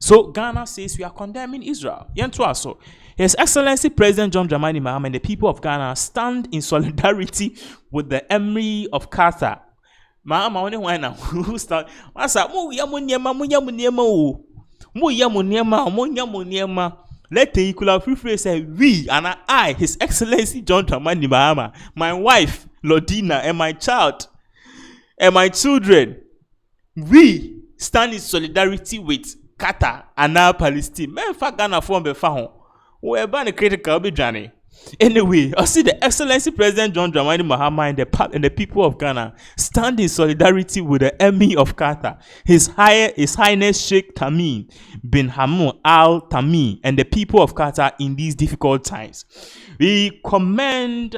So Ghana says we are condemning Israel. So His Excellency President John Dramani Mahama and the people of Ghana stand in solidarity with the Emir of Qatar. Mahama only one now who start. Let the equal free say we and I, His Excellency John Dramani Mahama, my wife Lodina, and my child and my children, we stand in solidarity with Qatar and now Palestine. Men fa Ghana form be fa ho. We ban the critical be journey. Anyway, I see the Excellency President John Dramani Mahama and the people of Ghana stand in solidarity with the Emir of Qatar, His Highness Sheikh Tamim bin Hamad Al Thani, and the people of Qatar in these difficult times. We commend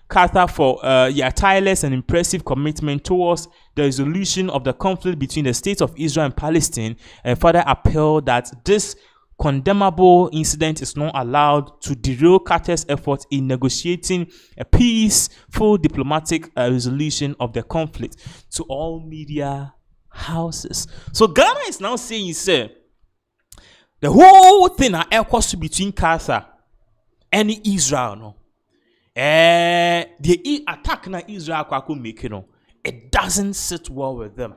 Qatar for your tireless and impressive commitment towards the resolution of the conflict between the states of Israel and Palestine, and further appeal that this condemnable incident is not allowed to derail Qatar's efforts in negotiating a peaceful diplomatic resolution of the conflict. To all media houses. So Ghana is now saying, sir, the whole thing are equals between Qatar and Israel. The attack na Israel it doesn't sit well with them.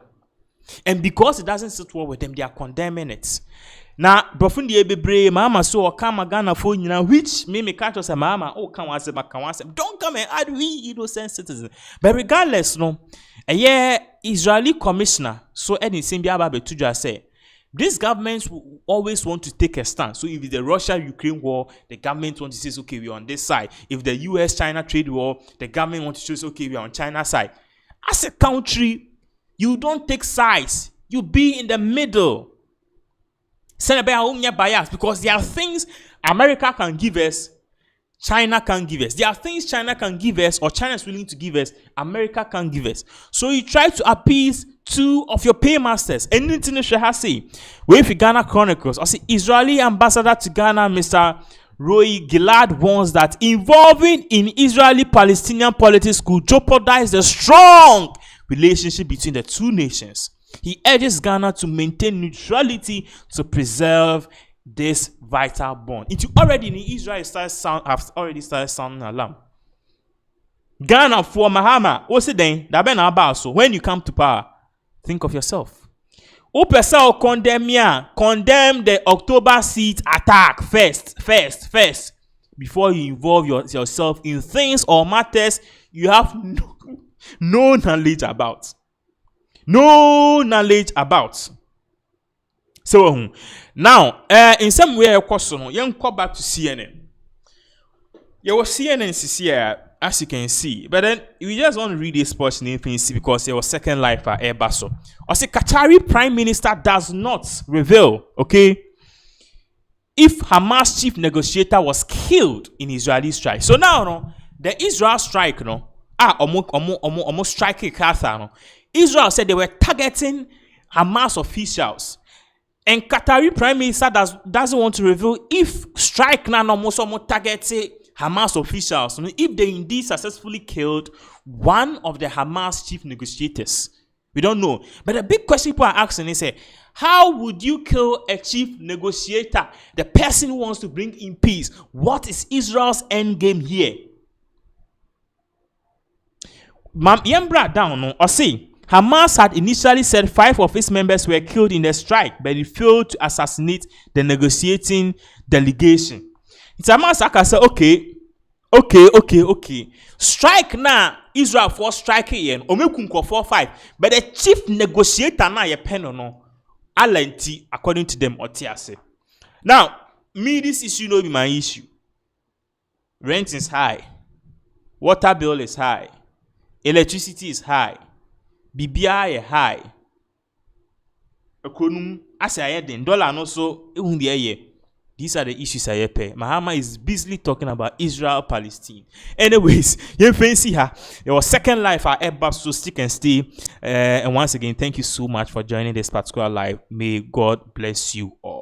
And because it doesn't sit well with them, they are condemning it. Now, Brofundi Ebebre, Mama, so come Ghana for you now, which me catch us a mama, oh, come once, don't come and add we innocent citizens. But regardless, Israeli commissioner, so any same Biaba to just say, these governments will always want to take a stand. So if it's the Russia-Ukraine war, the government wants to say, okay, we're on this side. If the US-China trade war, the government wants to say, okay, we're on China's side. As a country, you don't take sides. You be in the middle. Bias, because there are things America can give us, China can give us. There are things China can give us, or China is willing to give us, America can give us. So you try to appease two of your paymasters. Anything you should say. With Ghana Chronicles, I see Israeli ambassador to Ghana, Mr. Roy Gilad, warns that involving in Israeli-Palestinian politics could jeopardize the strong relationship between the two nations. He urges Ghana to maintain neutrality to preserve this vital bond. It already in Israel have already started sounding alarm. Ghana for Mahama, what's it then? So when you come to power, think of yourself. Condemn the October seat attack first. Before you involve yourself in things or matters you have no knowledge about. So now, in some way, of course, you go back to CNN. You was CNN here, as you can see, but then we just want to read this portion because it was second life at Airbaso. I say Qatari Prime Minister does not reveal, okay, if Hamas chief negotiator was killed in Israeli strike. So now, the Israel strike, almost striking Qatar. Israel said they were targeting Hamas officials. And Qatari Prime Minister doesn't want to reveal if strike now almost targeted Hamas officials. If they indeed successfully killed one of the Hamas chief negotiators. We don't know. But the big question people are asking is, how would you kill a chief negotiator, the person who wants to bring in peace? What is Israel's end game here? Yembra down, or say, Hamas had initially said 5 of its members were killed in the strike, but it failed to assassinate the negotiating delegation. It's Hamas said, okay. Strike now, Israel for strike again, Omekunko 4-5. But the chief negotiator now, ye pen no, Alenti, according to them, Otiase. Now, me, this issue no be my issue. Rent is high, water bill is high, electricity is high, BBI is high. Economy, as I den dollar no so these are the issues I pay. Mahama is busily talking about Israel-Palestine. Anyways, you fancy her. Your second life are ever so stick and stay. And once again, thank you so much for joining this particular live. May God bless you all.